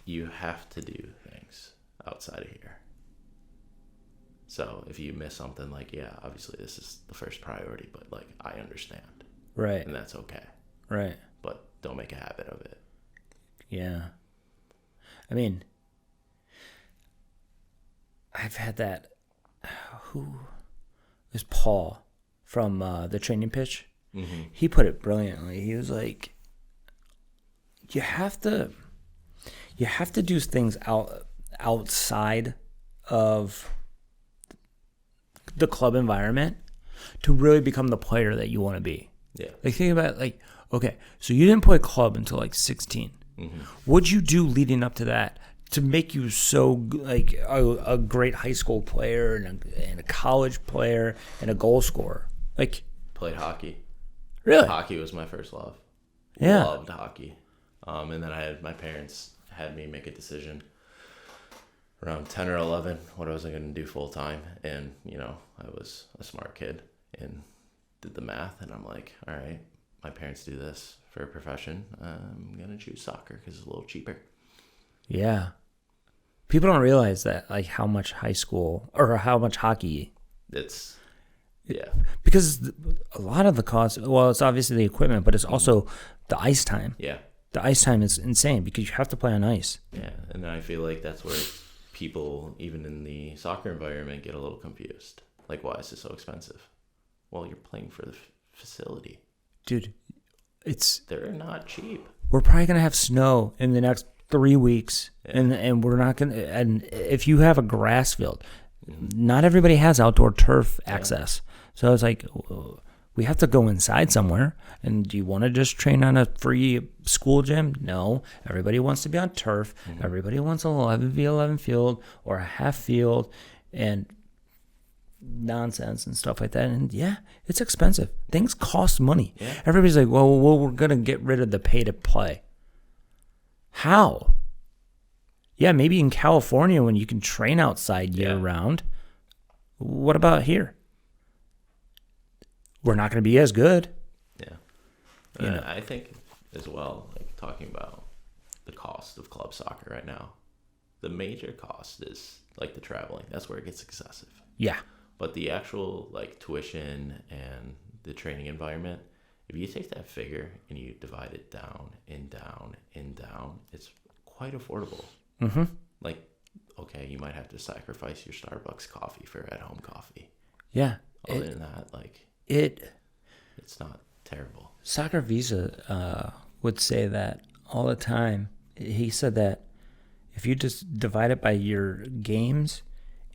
you have to do things outside of here. So if you miss something, like, yeah, obviously this is the first priority, but like, I understand. Right. And that's okay. Right. But don't make a habit of it. Yeah. I mean, I've had that. Who is Paul from the training pitch? Mm-hmm. He put it brilliantly. He was like, you have to do things outside of the club environment to really become the player that you want to be. Yeah. Like, think about, like, okay, so you didn't play club until like 16. Mm-hmm. What'd you do leading up to that to make you so like a great high school player and a college player and a goal scorer? Like, played hockey. Really? Hockey was my first love. Yeah. Loved hockey. And then my parents had me make a decision around 10 or 11 what I was going to do full time. And, you know, I was a smart kid and did the math. And I'm like, all right, my parents do this for a profession. I'm going to choose soccer because it's a little cheaper. Yeah. People don't realize that, like, how much high school or how much hockey. It's, yeah. Because a lot of the cost, well, it's obviously the equipment, but it's also the ice time. Yeah. The ice time is insane because you have to play on ice. Yeah. And I feel like that's where people, even in the soccer environment, get a little confused. Like, why is this so expensive? Well, you're playing for the facility. Dude, they're not cheap. We're probably going to have snow in the next 3 weeks. Yeah. And we're not going to, and if you have a grass field, not everybody has outdoor turf access. So it's like, we have to go inside somewhere. And do you want to just train on a free school gym? No. Everybody wants to be on turf. Mm-hmm. Everybody wants an 11v11 field or a half field and nonsense and stuff like that. And yeah, it's expensive. Things cost money. Yeah. Everybody's like, well, we're going to get rid of the pay to play. How? Yeah, maybe in California when you can train outside year round. What about here? We're not going to be as good. Yeah. You know. I think as well, like, talking about the cost of club soccer right now, the major cost is like the traveling. That's where it gets excessive. Yeah. But the actual like tuition and the training environment, if you take that figure and you divide it down and down and down, it's quite affordable. Mm-hmm. Like, okay, you might have to sacrifice your Starbucks coffee for at-home coffee. Yeah. Other than that, like, it's not terrible. Soccer Visa would say that all the time. He said that if you just divide it by your games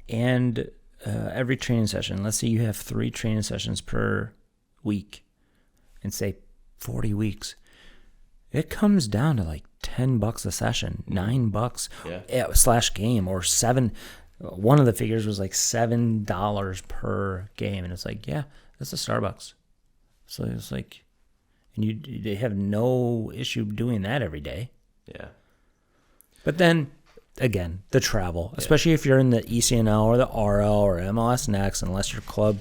and every training session, let's say you have 3 training sessions per week and say 40 weeks, it comes down to like $10 a session, $9 slash game, or $7. One of the figures was like $7 per game, and it's like, yeah, that's a Starbucks. So it's like, and they have no issue doing that every day. Yeah. But then again, the travel, especially if you're in the ECNL or the RL or MLS Next, unless your club,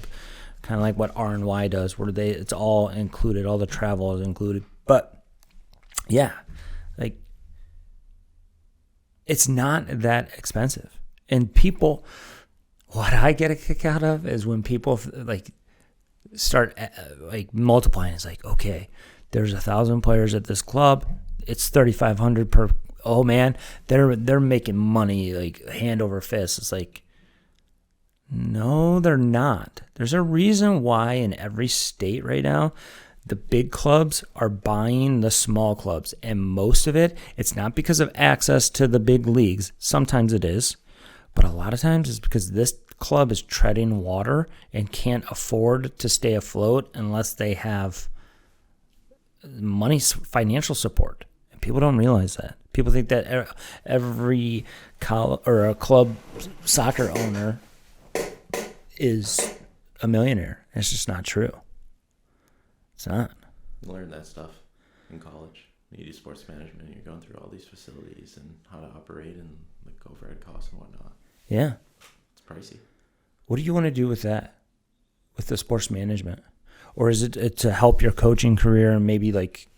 kind of like what R&Y does, where it's all included, all the travel is included. But yeah, like, it's not that expensive. And people, what I get a kick out of is when people like start like multiplying. It's like, okay, there's 1,000 players at this club. It's 3,500 per. Oh man, they're making money like hand over fist. It's like, no, they're not. There's a reason why in every state right now, the big clubs are buying the small clubs, and most of it's not because of access to the big leagues. Sometimes it is, but a lot of times it's because this club is treading water and can't afford to stay afloat unless they have money, financial support. And people don't realize that. People think that every a club soccer owner is a millionaire. It's just not true. It's not. You learn that stuff in college. You do sports management. You're going through all these facilities and how to operate and like overhead costs and whatnot. Yeah. It's pricey. What do you want to do with that? With the sports management? Or is it to help your coaching career and maybe like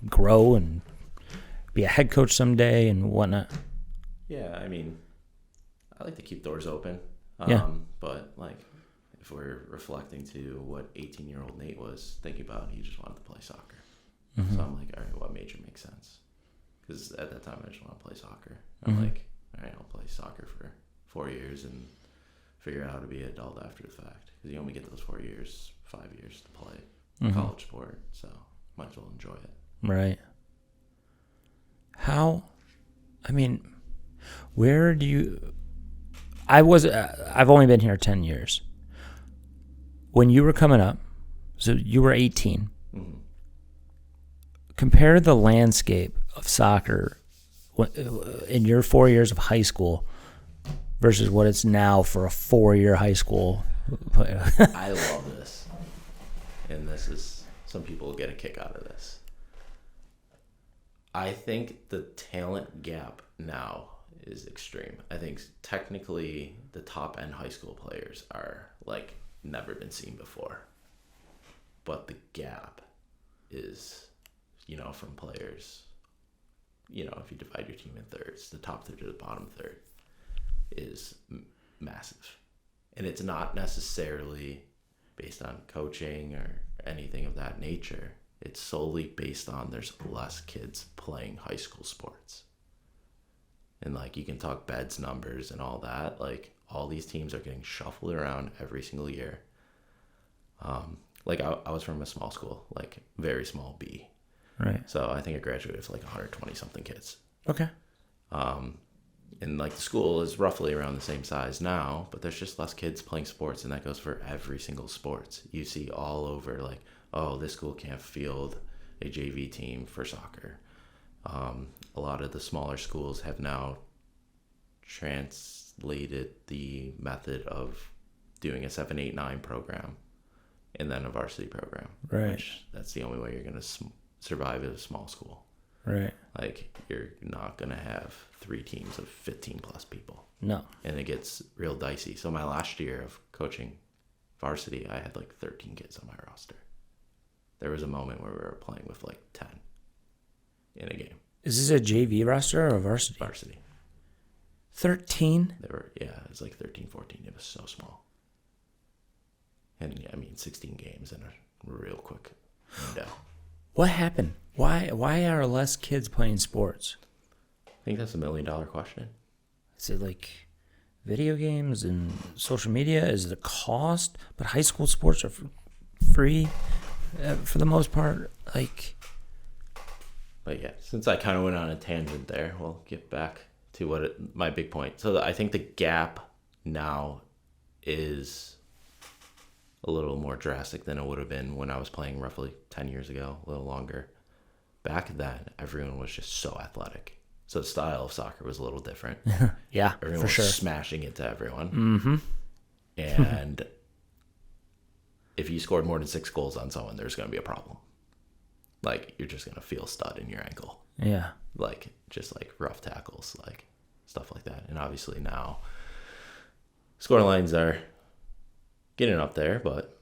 grow and be a head coach someday and whatnot? Yeah, I mean, I like to keep doors open. But like, if we're reflecting to what 18-year-old Nate was thinking about, he just wanted to play soccer. Mm-hmm. So I'm like, all right, what major makes sense? Because at that time, I just want to play soccer. I'm like, all right, I'll play soccer for 4 years and figure out how to be an adult after the fact. Because you only get those 4 years, 5 years to play college sport. So might as well enjoy it. Right. Where do you... I've only been here 10 years. When you were coming up, so you were 18, compare the landscape of soccer in your 4 years of high school versus what it's now for a 4-year high school player. I love this. And this is, some people get a kick out of this. I think the talent gap now is extreme. I think technically the top end high school players are like never been seen before. But the gap is, from players, if you divide your team in thirds, the top third to the bottom third is massive. And it's not necessarily based on coaching or anything of that nature. It's solely based on there's less kids playing high school sports. And like, you can talk beds numbers and all that. Like, all these teams are getting shuffled around every single year. Like I was from a small school, like very small B. Right. So I think I graduated with like 120 something kids. Okay. And like the school is roughly around the same size now, but there's just less kids playing sports, and that goes for every single sports. You see all over, like, oh, this school can't field a JV team for soccer. A lot of the smaller schools have now translated the method of doing a 7-8-9 program and then a varsity program. Right. Which, that's the only way you're going to survive at a small school. Right. Like, you're not going to have 3 teams of 15 plus people. No. And it gets real dicey. So my last year of coaching varsity, I had like 13 kids on my roster. There was a moment where we were playing with like 10 in a game. Is this a JV roster or a varsity? Varsity. 13? It was like 13, 14. It was so small. And yeah, I mean, 16 games in a real quick window. What happened? Why are less kids playing sports? I think that's $1 million question. Is it like video games and social media? Is it a cost? But high school sports are free for the most part. But yeah, since I kind of went on a tangent there, we'll get back to my big point. So I think the gap now is a little more drastic than it would have been when I was playing roughly 10 years ago, a little longer. Back then, everyone was just so athletic. So the style of soccer was a little different. Yeah, everyone for was sure. smashing it to everyone. Mm-hmm. And if you scored more than 6 goals on someone, there's going to be a problem. Like, you're just going to feel stud in your ankle. Yeah. Like, just like rough tackles, like stuff like that. And obviously now, score lines are getting up there, but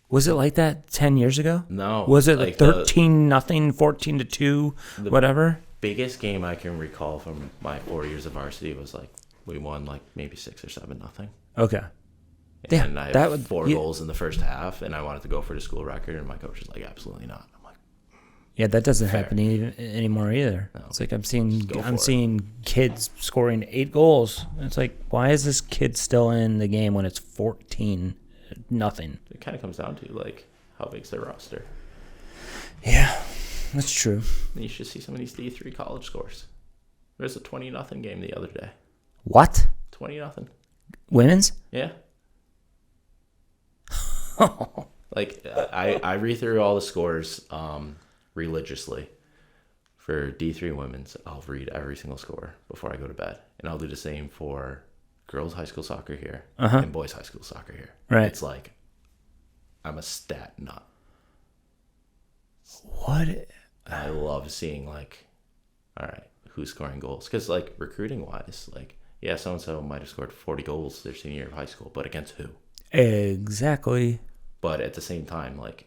Was it like that 10 years ago? no. Was it like 13-0, 14-2, whatever? Biggest game I can recall from my 4 years of varsity was like we won like maybe 6 or 7-0. Okay. And I had 4 goals in the first half, and I wanted to go for the school record, and my coach was like, absolutely not. I'm like, Yeah, that doesn't happen anymore either. No. It's like I'm seeing kids scoring 8 goals. It's like, why is this kid still in the game when it's 14-0? it kind of comes down to like how big's their roster. Yeah, that's true. And you should see some of these D3 college scores. There's a 20-0 game the other day. What? 20-0. Women's? Yeah. Like I read through all the scores religiously for D3 women's. I'll read every single score before I go to bed, and I'll do the same for girls high school soccer here and boys high school soccer here. Right. It's like I'm a stat nut. What? I love seeing like, all right, who's scoring goals? Because like recruiting wise, like yeah, so and so might have scored 40 goals their senior year of high school, but against who? Exactly. But at the same time, like,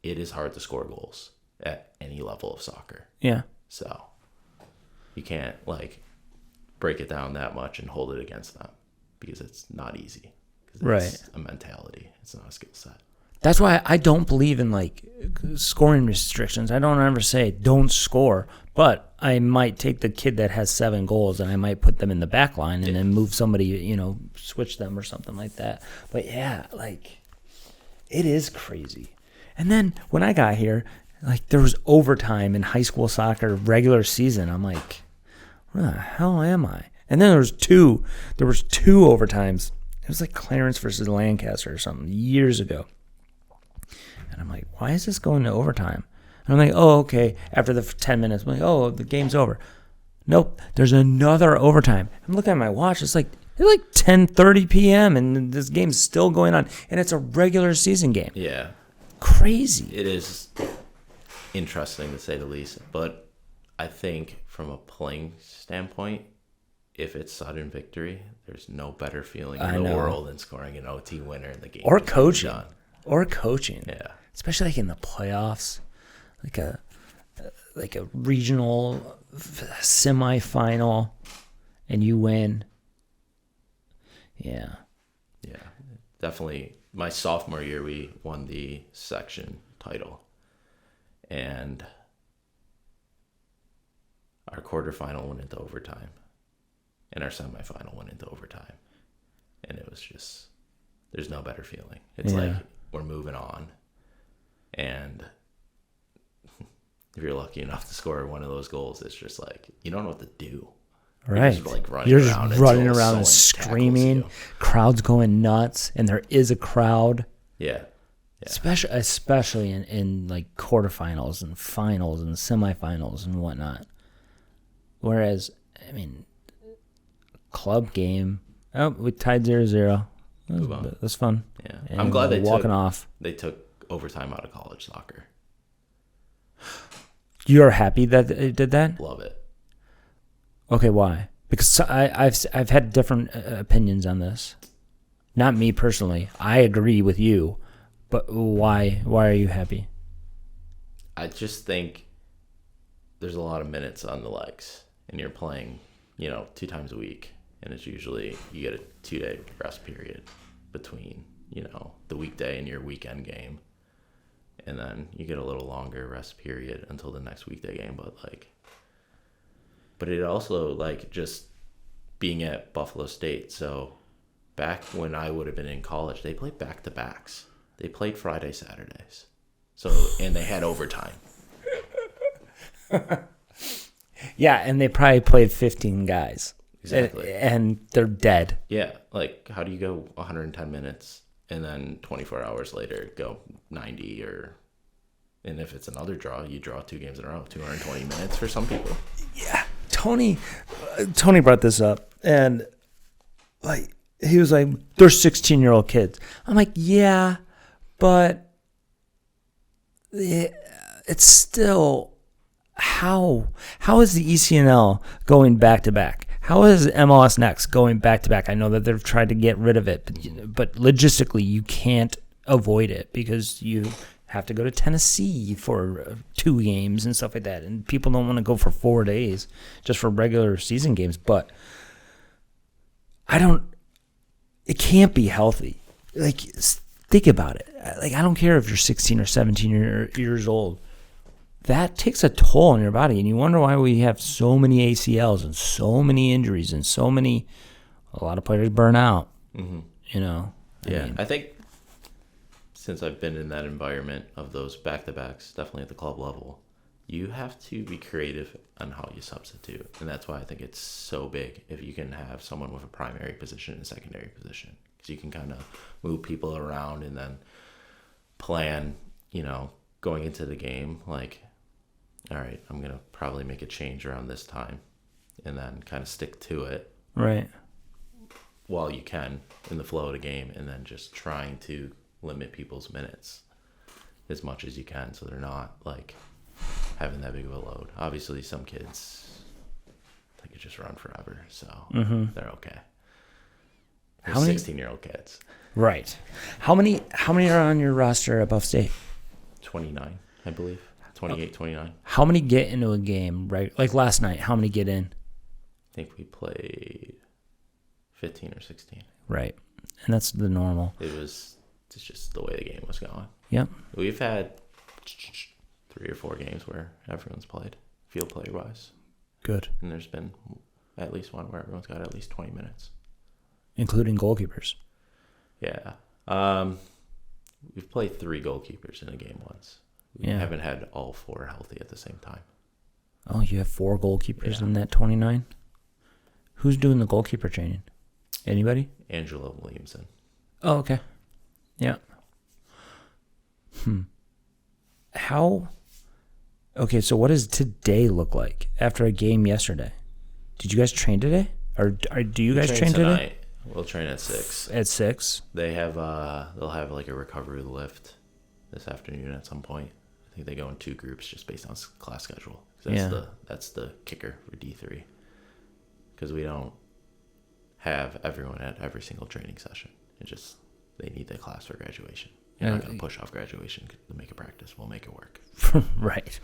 it is hard to score goals at any level of soccer. Yeah. So you can't, like, break it down that much and hold it against them because it's not easy. It's a mentality. It's not a skill set. That's why I don't believe in, like, scoring restrictions. I don't ever say don't score, but I might take the kid that has 7 goals and I might put them in the back line and then move somebody, switch them or something like that. But, yeah, like, it is crazy. And then when I got here, like, there was overtime in high school soccer regular season. I'm like, where the hell am I? And then there was two overtimes. It was like Clarence versus Lancaster or something years ago. And I'm like, why is this going to overtime? And I'm like, oh, okay. After the 10 minutes, I'm like, oh, the game's over. Nope, there's another overtime. I'm looking at my watch. It's like 10:30 p.m. and this game's still going on. And it's a regular season game. Yeah. Crazy. It is interesting to say the least. But I think from a playing standpoint, if it's sudden victory, there's no better feeling in the world than scoring an OT winner in the game. Or coaching. Yeah. Especially like in the playoffs. Like a regional semifinal and you win. Yeah. Yeah. Definitely. My sophomore year, we won the section title. And our quarterfinal went into overtime. And our semifinal went into overtime. And it was just, there's no better feeling. It's like we're moving on. And if you're lucky enough to score one of those goals, it's just like, you don't know what to do. Right. You're just running around and screaming. Crowd's going nuts. And there is a crowd. Yeah. Especially in like quarterfinals and finals and semifinals and whatnot. Whereas, I mean, club game, we tied 0-0. That's fun. Yeah. And I'm glad they took overtime out of college soccer. You're happy that they did that? Love it. Okay, why? Because I've had different opinions on this. Not me personally. I agree with you, but why are you happy? I just think there's a lot of minutes on the legs, and you're playing 2 times a week, and it's usually you get a 2-day rest period between, the weekday and your weekend game. And then you get a little longer rest period until the next weekday game. But it also, just being at Buffalo State. So back when I would have been in college, they played back-to-backs. They played Friday, Saturdays. And they had overtime. Yeah, and they probably played 15 guys. Exactly. And they're dead. Yeah, how do you go 110 minutes and then 24 hours later go 90 and if it's another draw, you draw 2 games in a row, 220 minutes for some people. Yeah. Tony brought this up, and he was like, they're 16-year-old kids. I'm like, yeah, but it's still, how is the ECNL going back to back? How is MLS Next going back to back? I know that they've tried to get rid of it, but logistically you can't avoid it because you have to go to Tennessee for 2 games and stuff like that, and people don't want to go for 4 days just for regular season games. But it can't be healthy. Think about it. I don't care if you're 16 or 17 years old. That takes a toll on your body, and you wonder why we have so many ACLs and so many injuries and a lot of players burn out. Mm-hmm. I think since I've been in that environment of those back-to-backs, definitely at the club level, you have to be creative on how you substitute, and that's why I think it's so big if you can have someone with a primary position and a secondary position, because you can kind of move people around and then plan, going into the game, all right, I'm going to probably make a change around this time, and then kind of stick to it. Right. While you can in the flow of the game, and then just trying to limit people's minutes as much as you can so they're not having that big of a load. Obviously some kids, they could just run forever, so they're okay. They're 16-year-old kids. Right. How many are on your roster at Buff State? 29, I believe. 28, 29. How many get into a game, right? Like last night, how many get in? I think we played 15 or 16. Right. And that's the normal. It's just the way the game was going. Yep. We've had 3 or 4 games where everyone's played, field player-wise. Good. And there's been at least one where everyone's got at least 20 minutes. Including goalkeepers. Yeah. We've played 3 goalkeepers in a game once. We haven't had all 4 healthy at the same time. Oh, you have 4 goalkeepers in that 29? Who's doing the goalkeeper training? Anybody? Angela Williamson. Oh, okay. Yeah. Okay, so what does today look like after a game yesterday? Did you guys train today? Or do you guys train today? Tonight. We'll train at 6. At 6? They'll have a recovery lift this afternoon at some point. I think they go in 2 groups just based on class schedule. That's the kicker for D3. Because we don't have everyone at every single training session. They need the class for graduation. You're not going to push off graduation to make a practice. We'll make it work. Right.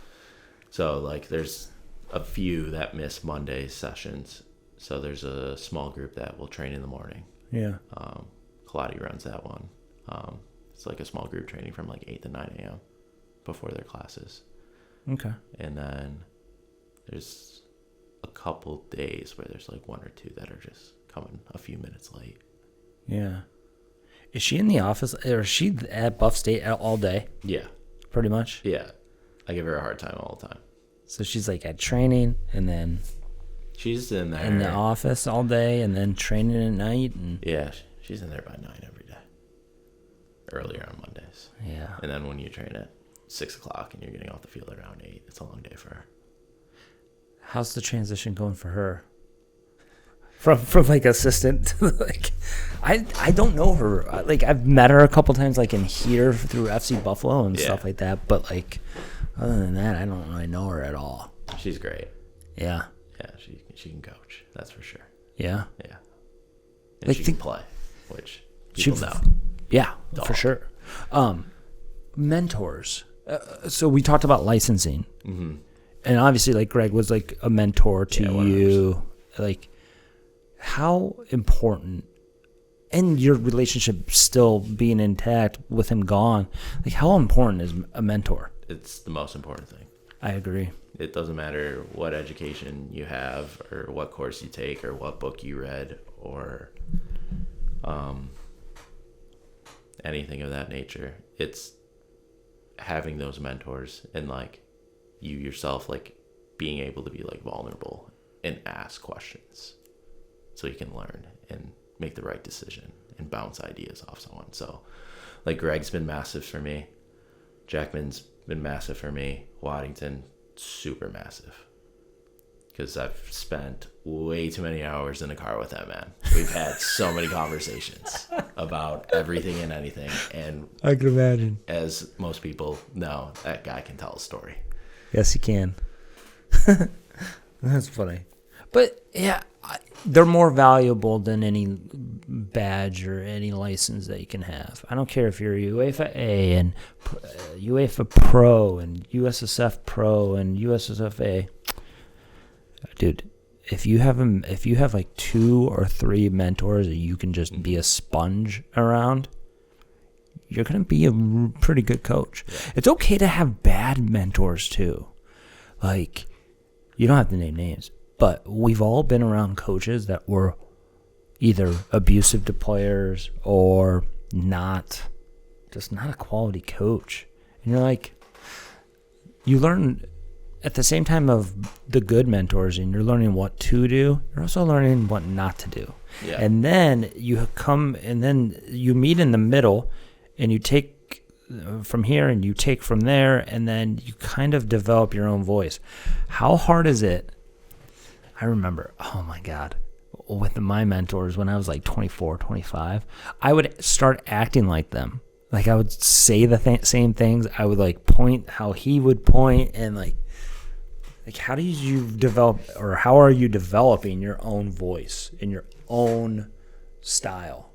So, there's a few that miss Monday sessions. So there's a small group that will train in the morning. Yeah. Kaladi runs that one. It's a small group training from 8 to 9 a.m. before their classes. Okay. And then there's a couple days where there's 1 or 2 that are just coming a few minutes late. Yeah. Is she in the office, or is she at Buff State all day? Yeah. Pretty much? Yeah. I give her a hard time all the time. So she's at training, and then she's in there in the office all day, and then training at night. And yeah, she's in there by 9 every day. Earlier on Mondays. Yeah. And then when you train at 6 o'clock and you're getting off the field around 8, it's a long day for her. How's the transition going for her? From assistant to I don't know her. I've met her a couple times in here through FC Buffalo and stuff like that, but other than that, I don't really know her at all. She's great. Yeah. Yeah, she can coach. That's for sure. Yeah. Yeah. And she can play, which people know. Yeah, for sure. Mentors. So we talked about licensing, and obviously, Greg was a mentor to you like, how important, and your relationship still being intact with him gone, like, how important is a mentor? It's the most important thing. I agree. It doesn't matter what education you have or what course you take or what book you read or anything of that nature. It's having those mentors and like you yourself, like being able to be like vulnerable and ask questions so you can learn and make the right decision and bounce ideas off someone. So like Greg's been massive for me. Jackman's been massive for me. Waddington, super massive. Because I've spent way too many hours in the car with that man. We've had so many conversations about everything and anything. And I can imagine. As most people know, that guy can tell a story. Yes, he can. That's funny. But yeah, they're more valuable than any badge or any license that you can have. I don't care if you're a UEFA A and UEFA Pro and USSF Pro and USSFA. Dude, if you have like 2 or 3 mentors that you can just be a sponge around, you're going to be a pretty good coach. Yeah. It's okay to have bad mentors too. Like, you don't have to name names, but we've all been around coaches that were either abusive to players or just not a quality coach. And you're like, you learn at the same time of the good mentors, and you're learning what to do, you're also learning what not to do. Yeah. And then you meet in the middle, and you take from here and you take from there, and then you kind of develop your own voice. How hard is it? I remember, oh my God, with my mentors when I was like 24, 25, I would start acting like them. Like I would say the same things. I would like point how he would point, and like how do you develop, or how are you developing your own voice and your own style?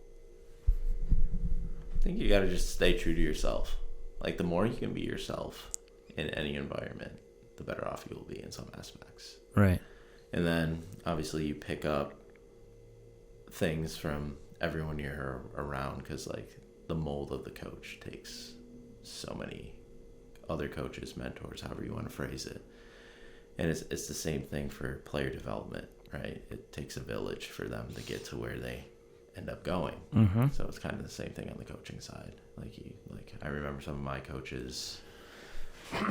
I think you got to just stay true to yourself. Like the more you can be yourself in any environment, the better off you will be in some aspects. Right. And then obviously you pick up things from everyone you're around, because like the mold of the coach takes so many other coaches, mentors, however you want to phrase it. And it's the same thing for player development, right? It takes a village for them to get to where they end up going. Mm-hmm. So it's kind of the same thing on the coaching side. Like I remember some of my coaches,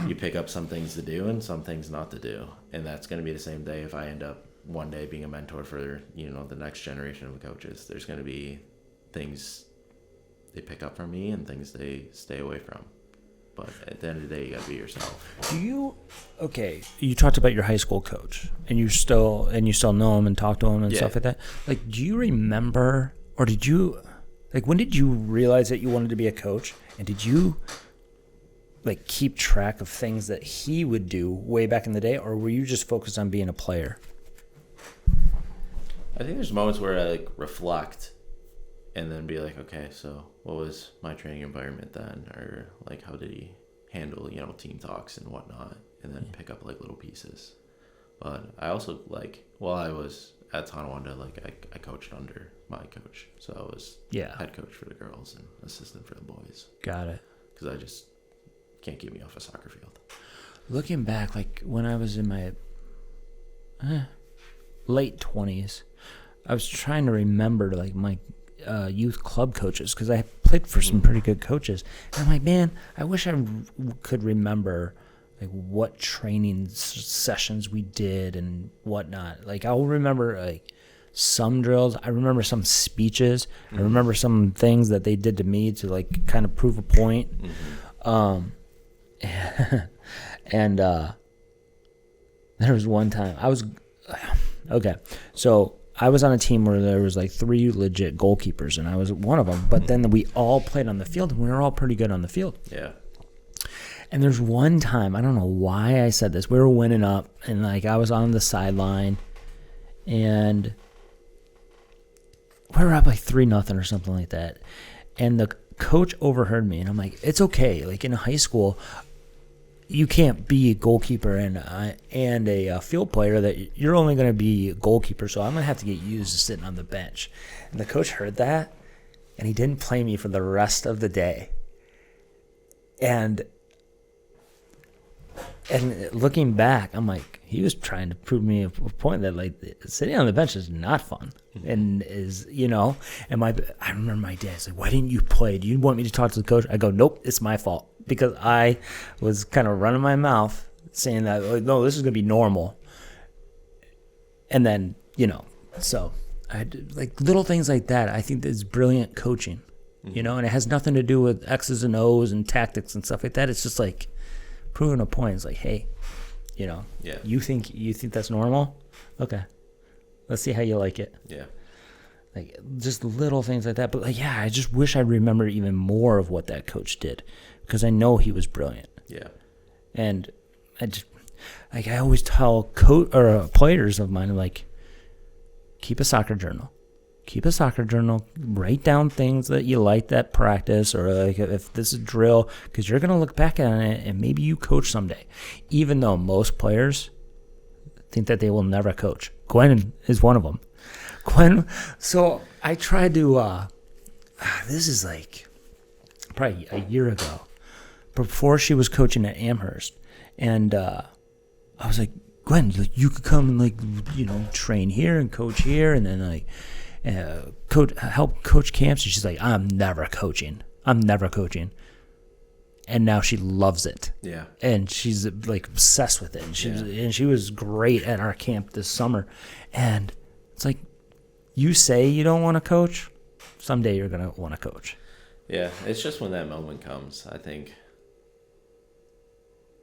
you pick up some things to do and some things not to do. And that's going to be the same day if I end up one day being a mentor for, the next generation of coaches. There's going to be things they pick up from me and things they stay away from. But at the end of the day, you got to be yourself. You talked about your high school coach, and you still know him and talk to him and stuff like that. Like, do you remember, or did you, like, when did you realize that you wanted to be a coach? And did you, like, keep track of things that he would do way back in the day, or were you just focused on being a player? I think there's moments where I, like, reflect and then be like, okay, so what was my training environment then? Or like, how did he handle, team talks and whatnot? And then pick up like little pieces. But I also like, while I was at Tonawanda, like I coached under my coach. So I was head coach for the girls and assistant for the boys. Got it. Because I just can't keep me off a soccer field. Looking back, like when I was in my late 20s, I was trying to remember like my youth club coaches, because I played for some pretty good coaches, and I'm like, man, I wish I could remember like what training sessions we did and whatnot. Like I'll remember like some drills, I remember some speeches, I remember some things that they did to me to like kind of prove a point. And there was one time I was I was on a team where there was like 3 legit goalkeepers, and I was one of them. But then we all played on the field, and we were all pretty good on the field. Yeah. And there's one time, I don't know why I said this. We were winning up, and like I was on the sideline, and we were up like 3-0 or something like that. And the coach overheard me, and I'm like, it's okay. Like in high school, you can't be a goalkeeper and a field player. That you're only going to be a goalkeeper, so I'm going to have to get used to sitting on the bench. And the coach heard that, and he didn't play me for the rest of the day. And looking back, I'm like, he was trying to prove me a point that like sitting on the bench is not fun, and is And I remember my dad's like, "Why didn't you play? Do you want me to talk to the coach?" I go, "Nope, it's my fault because I was kind of running my mouth saying that like, no, this is gonna be normal." And then so I like little things like that. I think that's brilliant coaching, and it has nothing to do with X's and O's and tactics and stuff like that. It's just like proving a point. It's like, hey, you think that's normal? Okay, let's see how you like it. Yeah, like just little things like that. But like, yeah, I just wish I remembered even more of what that coach did because I know he was brilliant. Yeah, and I always tell players of mine, like, keep a soccer journal. Keep a soccer journal. Write down things that you liked at practice, or like if this is drill, because you're gonna look back on it and maybe you coach someday. Even though most players think that they will never coach. Gwen is one of them. So I tried to. This is like probably a year ago, before she was coaching at Amherst, and I was like, Gwen, like, you could come and like train here and coach here, and then like. Help coach camps, and she's like, I'm never coaching, and now she loves it. Yeah, and she's like obsessed with it, and she was great at our camp this summer. And it's like, you say you don't want to coach, someday you're gonna want to coach. Yeah, it's just when that moment comes. I think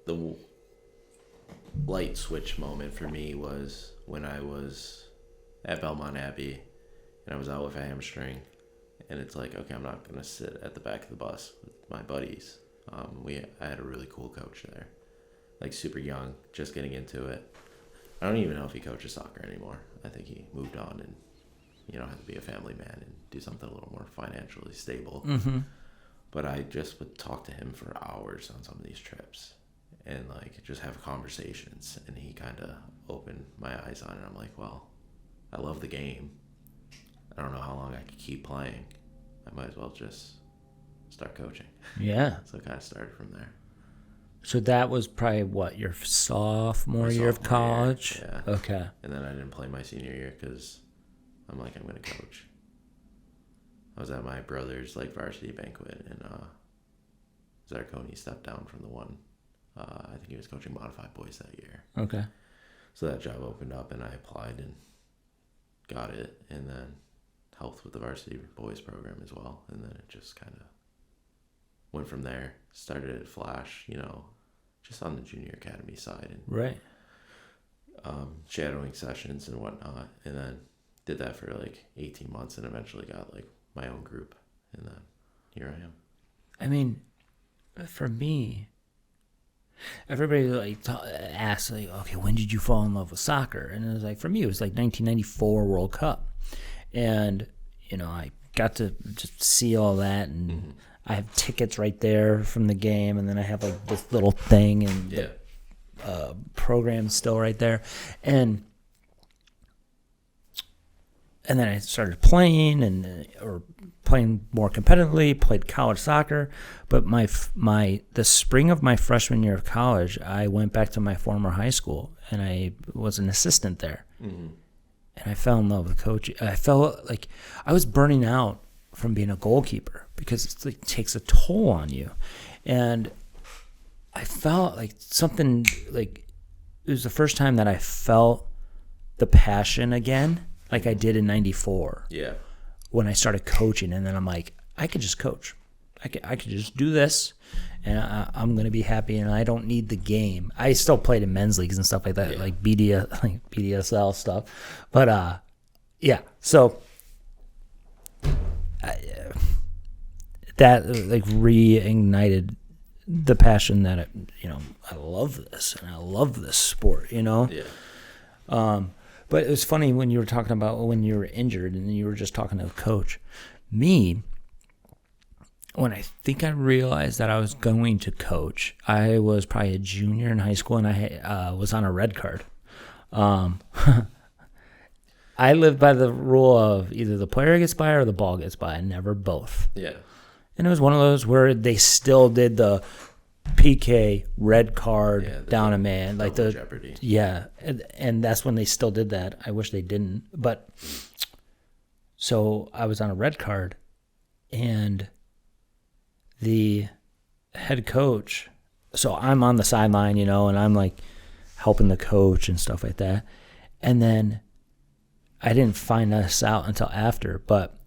the light switch moment for me was when I was at Belmont Abbey. And I was out with a hamstring, and it's like, okay, I'm not gonna sit at the back of the bus with my buddies. I had a really cool coach there, like super young, just getting into it. I don't even know if he coaches soccer anymore. I think he moved on and had to be a family man and do something a little more financially stable. Mm-hmm. But I just would talk to him for hours on some of these trips, and like just have conversations. And he kind of opened my eyes on it. I'm like, well, I love the game. I don't know how long I could keep playing. I might as well just start coaching. Yeah. So it kind of started from there. So that was probably what, your sophomore year of college? Yeah. Okay. And then I didn't play my senior year because I'm like, I'm going to coach. I was at my brother's like varsity banquet, and Zarconi stepped down from the one. I think he was coaching modified boys that year. Okay. So that job opened up, and I applied and got it, and then helped with the varsity boys program as well. And then it just kind of went from there. Started at Flash, just on the junior academy side, and right. Shadowing sessions and whatnot. And then did that for like 18 months, and eventually got like my own group. And then here I am. I mean, for me, everybody like asks like, okay, when did you fall in love with soccer? And it was like, for me, it was like 1994 World Cup. And, I got to just see all that, and I have tickets right there from the game, and then I have like this little thing, and the program still right there. And then I started playing or playing more competitively, played college soccer. But the spring of my freshman year of college, I went back to my former high school, and I was an assistant there. Mm-hmm. And I fell in love with coaching. I felt like I was burning out from being a goalkeeper because it like takes a toll on you. And I felt like something, like it was the first time that I felt the passion again, like I did in 94. Yeah. When I started coaching, and then I'm like, I could just coach. I could just do this, and I'm gonna be happy, and I don't need the game. I still played in men's leagues and stuff like that, like BDSL stuff, but yeah. So that like reignited the passion that I love this, and I love this sport. Yeah. But it was funny when you were talking about when you were injured, and you were just talking to a coach. Me, when I think I realized that I was going to coach, I was probably a junior in high school, and I was on a red card. Um, I lived by the rule of either the player gets by or the ball gets by, never both. Yeah. And it was one of those where they still did the PK red card down a man, like the Jeopardy. Yeah, and that's when they still did that. I wish they didn't, but so I was on a red card, and the head coach. So I'm on the sideline, and I'm like helping the coach and stuff like that. And then I didn't find this out until after, but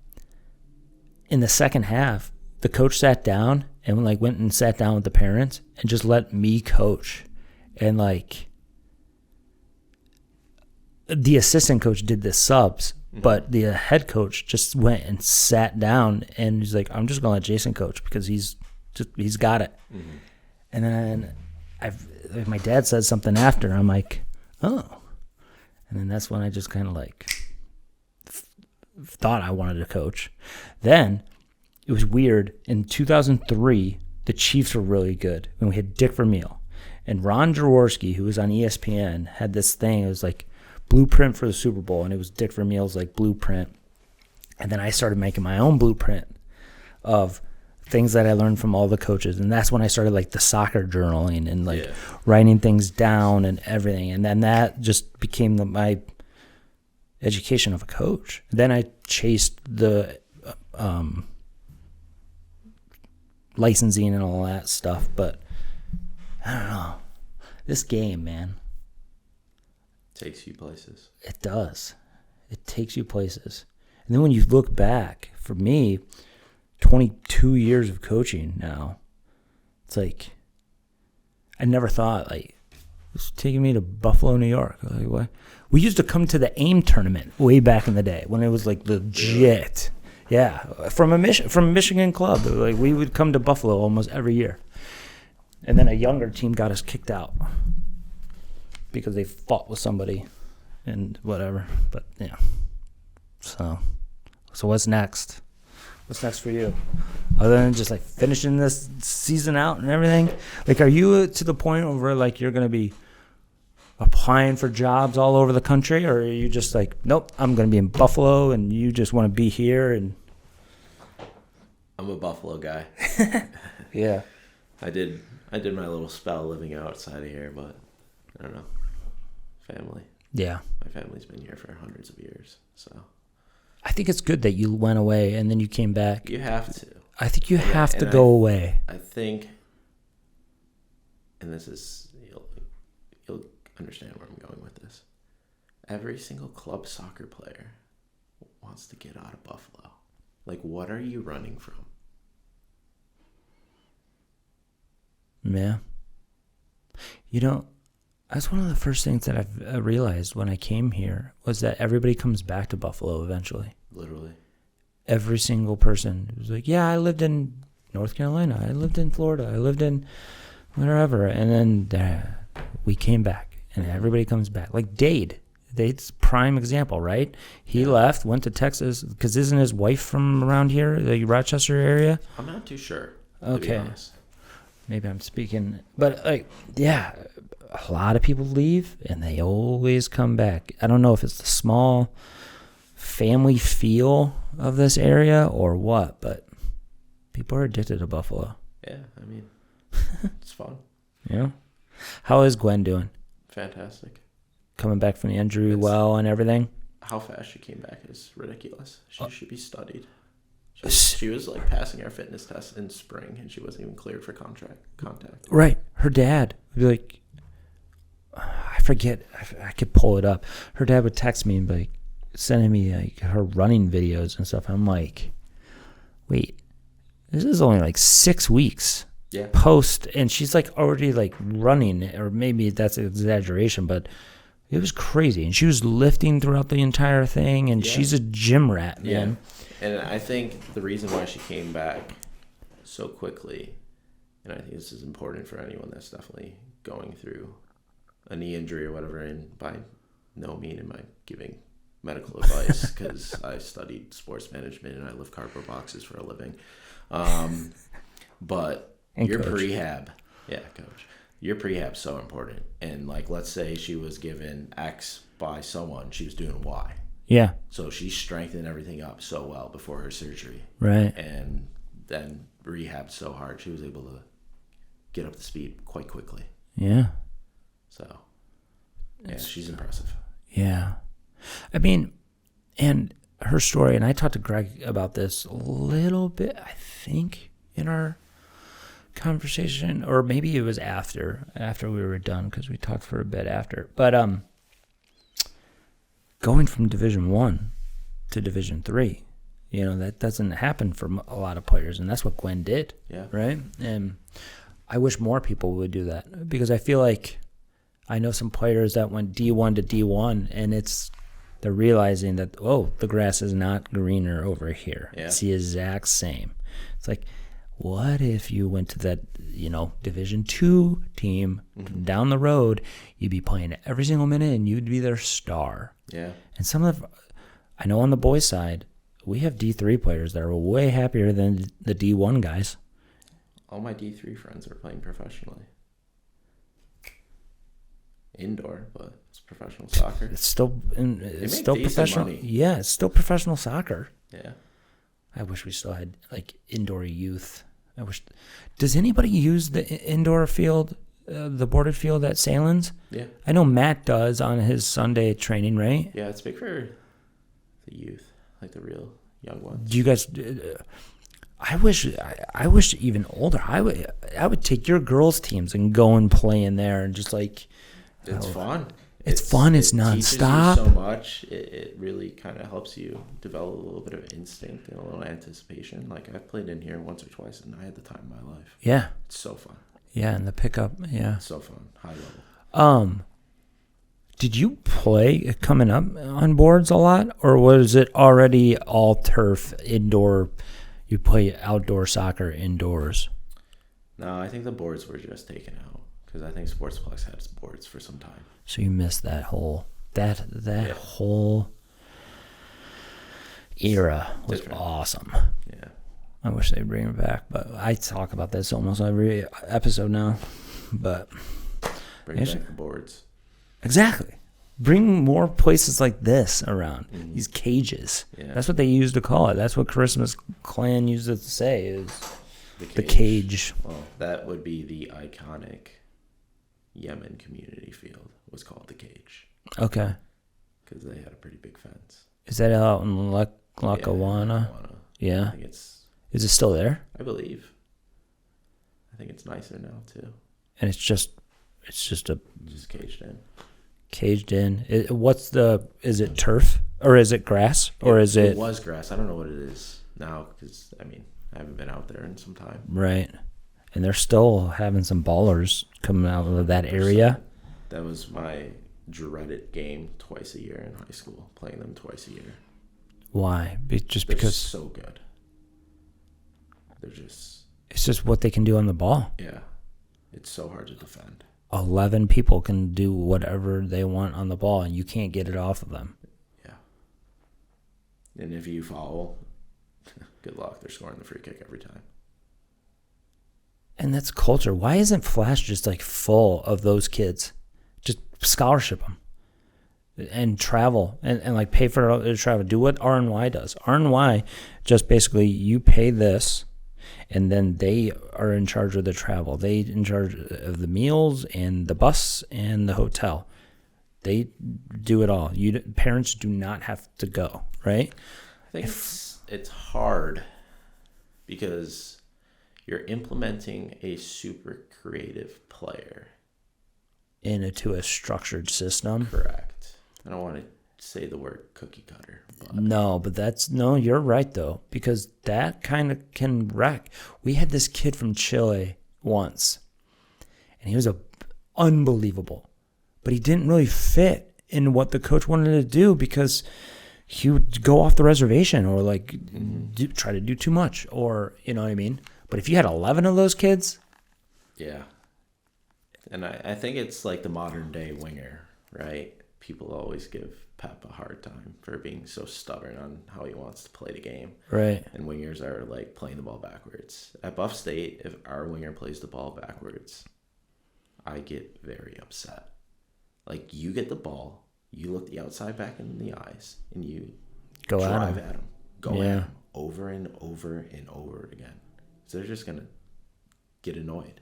in the second half, the coach sat down and like went and sat down with the parents and just let me coach. And like the assistant coach did the subs, but the head coach just went and sat down and he's like, I'm just gonna let Jason coach because he's got it. Mm-hmm. And then my dad said something after. I'm like, oh. And then that's when I just kind of like thought I wanted to coach. Then it was weird. In 2003, the Chiefs were really good. And we had Dick Vermeil. And Ron Jaworski, who was on ESPN, had this thing. It was like blueprint for the Super Bowl. And it was Dick Vermeil's like blueprint. And then I started making my own blueprint of things that I learned from all the coaches. And that's when I started like the soccer journaling and like writing things down and everything. And then that just became my education of a coach. Then I chased the licensing and all that stuff. But I don't know. This game, man. Takes you places. It does. It takes you places. And then when you look back, for me, 22 years of coaching now, it's like I never thought like it's taking me to Buffalo, New York. Like, what? We used to come to the AIM tournament way back in the day when it was like legit. Yeah, from a Michigan club. Like we would come to Buffalo almost every year. And then a younger team got us kicked out because they fought with somebody and whatever. But yeah. So what's next? What's next for you? Other than just like finishing this season out and everything? Like, are you to the point where like you're going to be applying for jobs all over the country, or are you just like, nope, I'm going to be in Buffalo and you just want to be here? And I'm a Buffalo guy. Yeah. I did my little spell living outside of here, but I don't know. Family. Yeah. My family's been here for hundreds of years, so. I think it's good that you went away and then you came back. You have to. I think you have to go away. I think, and this is, you'll understand where I'm going with this. Every single club soccer player wants to get out of Buffalo. Like, what are you running from? Yeah. That's one of the first things that I've realized when I came here was that everybody comes back to Buffalo eventually. Literally. Every single person was like, yeah, I lived in North Carolina. I lived in Florida. I lived in wherever. And then we came back and everybody comes back. Like Dade. Dade's prime example, right? He left, went to Texas because isn't his wife from around here, the Rochester area? I'm not too sure. Okay. To be honest. Maybe I'm speaking, but like, yeah, a lot of people leave and they always come back. I don't know if it's the small family feel of this area or what, but people are addicted to Buffalo. Yeah, I mean, it's fun. Yeah. How is Gwen doing? Fantastic. Coming back from the injury well and everything? How fast she came back is ridiculous. She should be studied. She was like passing our fitness test in spring, and she wasn't even cleared for contact. Right. Her dad would be like, I forget. I could pull it up. Her dad would text me and be like, sending me like her running videos and stuff. I'm like, wait, this is only like 6 weeks post, and she's like already like running, or maybe that's an exaggeration, but it was crazy. And she was lifting throughout the entire thing, and she's a gym rat, man. And I think the reason why she came back so quickly, and I think this is important for anyone that's definitely going through a knee injury or whatever, and by no means am I giving medical advice because I studied sports management and I lift cardboard boxes for a living. But And your coach. prehab, yeah, coach, your prehab's so important. And like, let's say she was given X by someone, she was doing Y. Yeah. So she strengthened everything up so well before her surgery. Right. And then rehabbed so hard, she was able to get up to speed quite quickly. Yeah. So, yeah, she's impressive. Yeah. I mean, and her story, and I talked to Greg about this a little bit, I think, in our conversation, or maybe it was after we were done, because we talked for a bit after. But going from Division 1 to Division 3, that doesn't happen for a lot of players, and that's what Gwen did. Yeah. Right? And I wish more people would do that, because I feel like I know some players that went D1 to D1, and they're realizing that, the grass is not greener over here. Yeah. It's the exact same. It's like, what if you went to that, Division 2 team down the road? You'd be playing every single minute, and you'd be their star. Yeah. And I know on the boys' side, we have D3 players that are way happier than the D1 guys. All my D3 friends are playing professionally. Indoor, but it's professional soccer. It's still professional. Money. Yeah, it's still professional soccer. Yeah. I wish we still had like indoor youth. Does anybody use the indoor field, the boarded field at Salins? Yeah. I know Matt does on his Sunday training, right? Yeah, it's big for the youth, like the real young ones. Do you guys? I wish even older. I would take your girls' teams and go and play in there and just like. It's fun. It's fun. It's nonstop. Teaches you so much. It really kind of helps you develop a little bit of instinct and a little anticipation. Like, I've played in here once or twice, and I had the time of my life. Yeah. It's so fun. Yeah, and the pickup. Yeah. It's so fun. High level. Did you play coming up on boards a lot, or was it already all turf indoor? You play outdoor soccer indoors. No, I think the boards were just taken out because I think Sportsplex had boards for some time. So you missed that whole whole era was awesome. Yeah. I wish they'd bring it back, but I talk about this almost every episode now. But Bring back the boards. Exactly. Bring more places like this around. Mm-hmm. These cages. Yeah. That's what they used to call it. That's what Christmas Clan used it to say is the cage. Well, that would be the iconic Yemen community field. Was called the cage. Okay. Because they had a pretty big fence. Is that out in Lackawanna? Yeah. I think it's. Is it still there? I believe. I think it's nicer now too. And it's just caged in. Caged in. Is it turf or is it grass or is it? It was grass. I don't know what it is now because I haven't been out there in some time. Right. And they're still having some ballers coming out of that area. That was my dreaded game twice a year in high school, playing them twice a year. Why? They're Because so good. They're just... It's just what they can do on the ball. Yeah. It's so hard to defend. 11 people can do whatever they want on the ball, and you can't get it off of them. Yeah. And if you foul, good luck. They're scoring the free kick every time. And that's culture. Why isn't Flash just like full of those kids? Just scholarship them and travel and like pay for their travel. Do what RNY does. RNY just basically you pay this and then they are in charge of the travel. They in charge of the meals and the bus and the hotel. They do it all. Parents do not have to go, right? I think it's hard because you're implementing a super creative player into a structured system. Correct. I don't want to say the word cookie cutter. But. No, you're right though, because that kind of can wreck. We had this kid from Chile once, and he was unbelievable, but he didn't really fit in what the coach wanted to do because he would go off the reservation or like try to do too much, or you know what I mean. But if you had 11 of those kids, yeah. And I think it's like the modern day winger, right? people always give Pep a hard time for being so stubborn on how he wants to play the game. Right. And wingers are like playing the ball backwards. At Buff State, if our winger plays the ball backwards, I get very upset. Like, you get the ball, you look the outside back in the eyes, and you Go drive at him. at him. Go at him over and over and over again. So they're just going to get annoyed.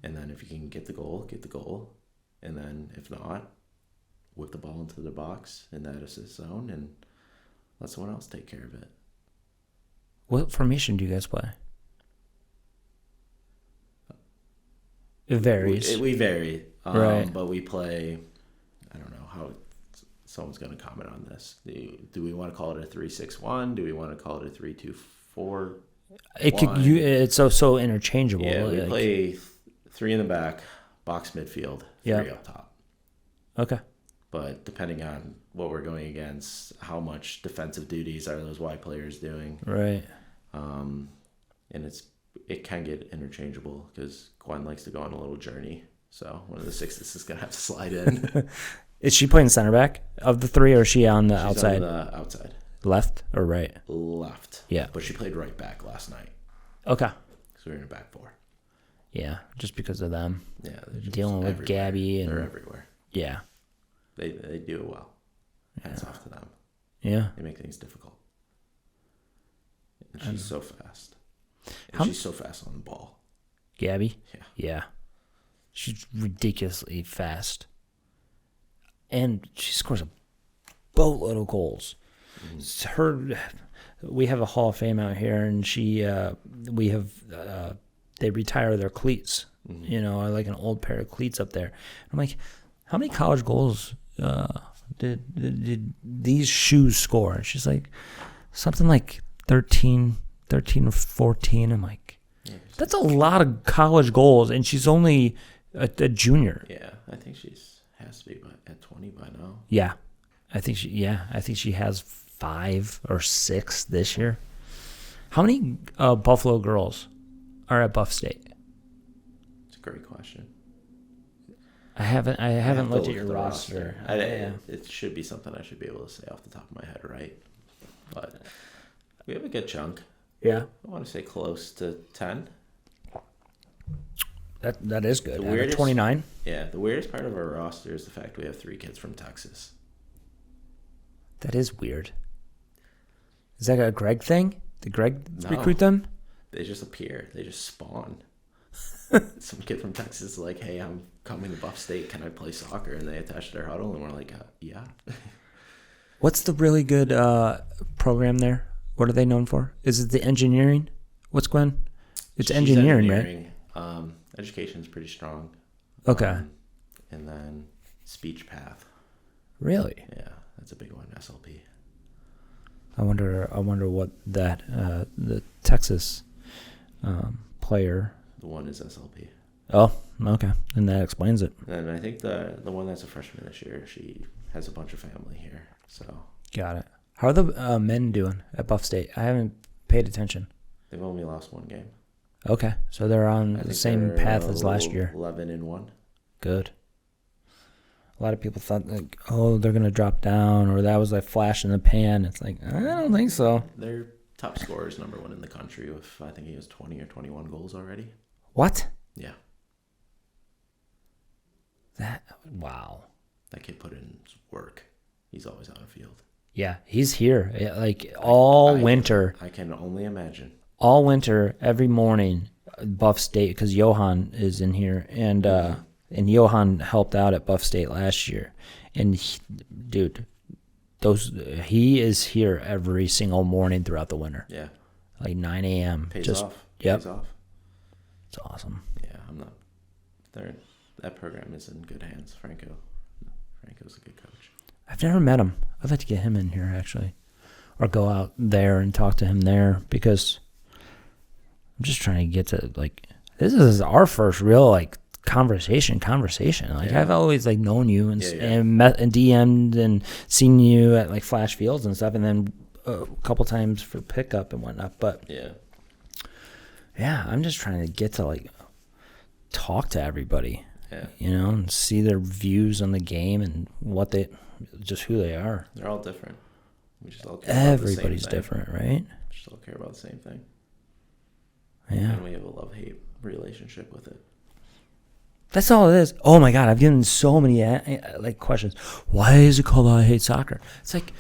And then if you can get the goal, get the goal. And then if not, whip the ball into the box in that assist zone and let someone else take care of it. What formation do you guys play? It varies. We vary. Right. But we play, I don't know how someone's going to comment on this. Do we want to call it a 3-6-1? Do we want to call it a 3-2-4? It's so interchangeable. Yeah, we play 3 in the back, box midfield, 3 up top. Okay. But depending on what we're going against, how much defensive duties are those wide players doing? Right. And it can get interchangeable because Gwen likes to go on a little journey. So one of the sixes is going to have to slide in. Is she playing center back of the 3, or is she on the She's outside? on the outside. Left or right? Left. Yeah. But she played right back last night. Okay. So we were in a back 4. Yeah, just because of them. Yeah. They're just Dealing with everywhere. Gabby. They're everywhere. Yeah. They do it well. Hats off to them. Yeah. They make things difficult. And she's so fast. And she's so fast on the ball. Gabby? Yeah. Yeah. She's ridiculously fast. And she scores a boatload of goals. We have a Hall of Fame out here, and they retire their cleats, like an old pair of cleats up there. I'm like, how many college goals did these shoes score? And she's like, something like 13 or 14. I'm like, that's a lot of college goals, and she's only a junior. Yeah, I think has to be at 20 by now. Yeah, I think she has 5 or 6 this year. How many Buffalo girls are at Buff State? It's a great question. I haven't looked at your roster. It should be something I should be able to say off the top of my head, right? But we have a good chunk. Yeah, I want to say close to 10. that is good. The weirdest, 29. Yeah, the weirdest part of our roster is the fact we have 3 kids from Texas. That is weird. Is that a Greg thing? Did Greg recruit them? They just appear. They just spawn. Some kid from Texas is like, hey, I'm coming to Buff State. Can I play soccer? And they attach their huddle, and we're like, yeah. What's the really good program there? What are they known for? Is it the engineering? What's Gwen? It's engineering, right? Education's pretty strong. Okay. And then speech path. Really? Yeah, that's a big one. SLP. I wonder what that the Texas player. The one is SLP. Oh, okay, and that explains it. And I think the one that's a freshman this year, she has a bunch of family here. So got it. How are the men doing at Buff State? I haven't paid attention. they've only lost 1 game. Okay, so they're on the same path as last year. 11-1. Good. A lot of people thought like, oh, they're gonna drop down, or that was like flash in the pan. It's like, I don't think so. Their top scorer is number 1 in the country with, I think he has 20 or 21 goals already. What? Yeah. Wow. That kid put in work. He's always on the field. Yeah, he's here like all winter. I can only imagine. All winter, every morning, Buff State, because Johan is in here, and Johan helped out at Buff State last year, and he is here every single morning throughout the winter. Yeah, like 9 a.m. Pays off. Yep. Pays off. It's awesome. Yeah, I'm not. That program is in good hands. Franco's a good coach. I've never met him. I'd like to get him in here actually, or go out there and talk to him there, because I'm just trying to get to this is our first real conversation. I've always known you and met and DM'd and seen you at Flash Fields and stuff, and then a couple times for pickup and whatnot. But yeah, I'm just trying to get to talk to everybody. and see their views on the game and just who they are. They're all different. We just all care about the same Everybody's thing. different, right? We just all care about the same thing. Yeah. And we have a love-hate relationship with it. That's all it is. Oh my God, I've given so many questions. Why is it called I Hate Soccer? It's like,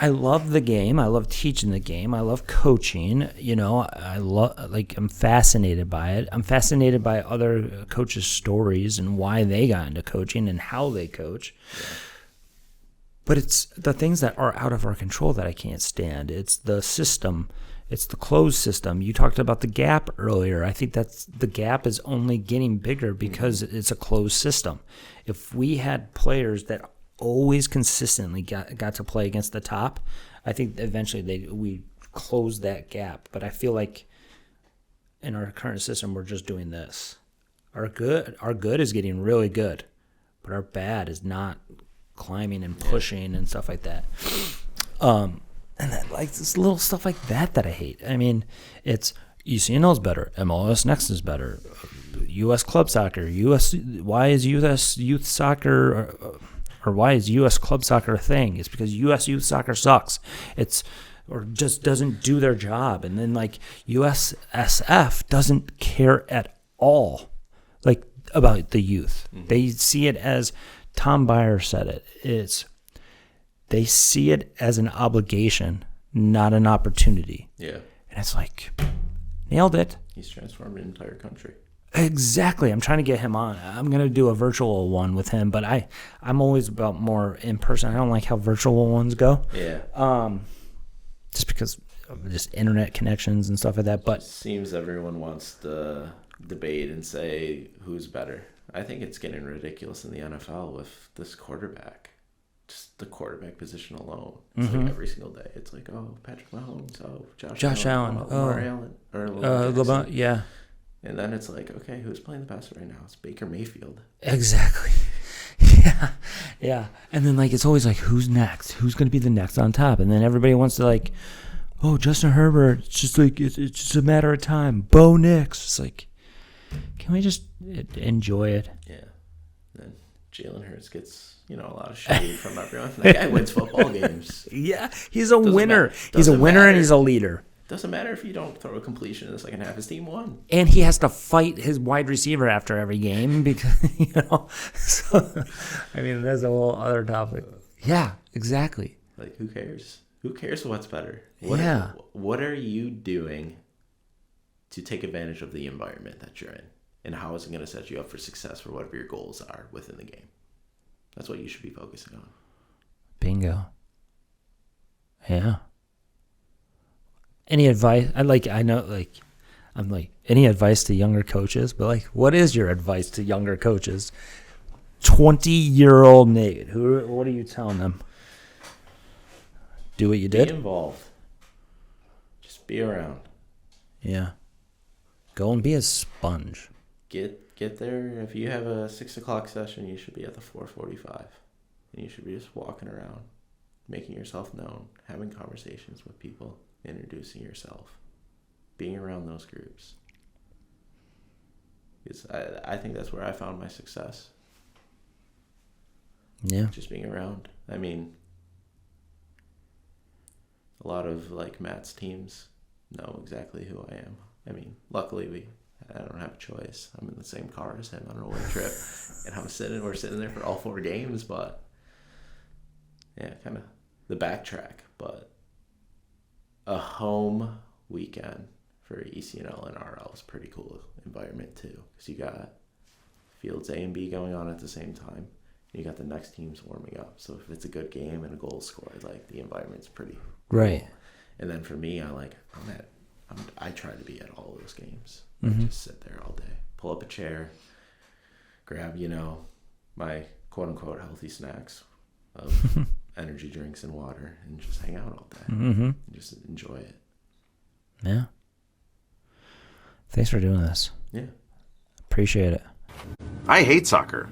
I love the game. I love teaching the game. I love coaching. I'm fascinated by it. I'm fascinated by other coaches' stories and why they got into coaching and how they coach. Yeah. But it's the things that are out of our control that I can't stand. It's the system. It's the closed system. You talked about the gap earlier. I think the gap is only getting bigger because it's a closed system. If we had players that always consistently got to play against the top, I think eventually we close that gap. But I feel like in our current system, we're just doing this. Our good is getting really good, but our bad is not climbing and pushing and stuff like that. And then, this little stuff like that I hate. I mean, it's ECNL's better, MLS Next is better, U.S. club soccer, why is U.S. youth soccer, or why is U.S. club soccer a thing? It's because U.S. youth soccer sucks. Or just doesn't do their job. And then, USSF doesn't care at all, about the youth. Mm-hmm. They see it as, Tom Byer said it, they see it as an obligation, not an opportunity. Yeah. And it's nailed it. He's transformed an entire country. Exactly. I'm trying to get him on. I'm going to do a virtual one with him, but I'm always about more in person. I don't like how virtual ones go. Yeah. Just because of just internet connections and stuff like that. But it seems everyone wants to debate and say who's better. I think it's getting ridiculous in the NFL with this quarterback. Just the quarterback position alone. It's every single day. It's Patrick Mahomes, Josh Allen, Lamar Allen, or LeBron, yeah. And then it's okay, who's playing the best right now? It's Baker Mayfield. Exactly. Yeah. And then it's always who's next? Who's going to be the next on top? And then everybody wants to Justin Herbert. It's just it's just a matter of time. Bo Nix. It's can we just enjoy it? Yeah. And then Jalen Hurts gets a lot of shade from everyone. That guy wins football games. Yeah, he's a winner. He's a winner and he's a leader. Doesn't matter if you don't throw a completion in the second half. His team won. And he has to fight his wide receiver after every game because, So, I mean, that's a whole other topic. Yeah, exactly. Who cares? Who cares what's better? What are you doing to take advantage of the environment that you're in? And how is it going to set you up for success for whatever your goals are within the game? That's what you should be focusing on. Bingo. Yeah. Any advice? Any advice to younger coaches? But what is your advice to younger coaches? 20-year-old Nate. What are you telling them? Do what you did? Be involved. Just be around. Yeah. Go and be a sponge. Get there. If you have a 6:00 session, you should be at the 4:45, and you should be just walking around, making yourself known, having conversations with people, introducing yourself, being around those groups. I think that's where I found my success. Yeah. Just being around. I mean, a lot of Matt's teams know exactly who I am. I mean, luckily I don't have a choice. I'm in the same car as him on an away trip, and we're sitting there for all 4 games. But yeah, kind of the backtrack. But a home weekend for ECNL and RL is pretty cool environment too, because you got fields A and B going on at the same time. You got the next teams warming up. So if it's a good game and a goal scored, the environment's pretty right. Cool. And then for me, I try to be at all those games. Mm-hmm. Just sit there all day, pull up a chair, grab my quote unquote healthy snacks of energy drinks and water, and just hang out all day. Mm-hmm. And just enjoy it. Yeah. Thanks for doing this. Yeah. Appreciate it. I hate soccer.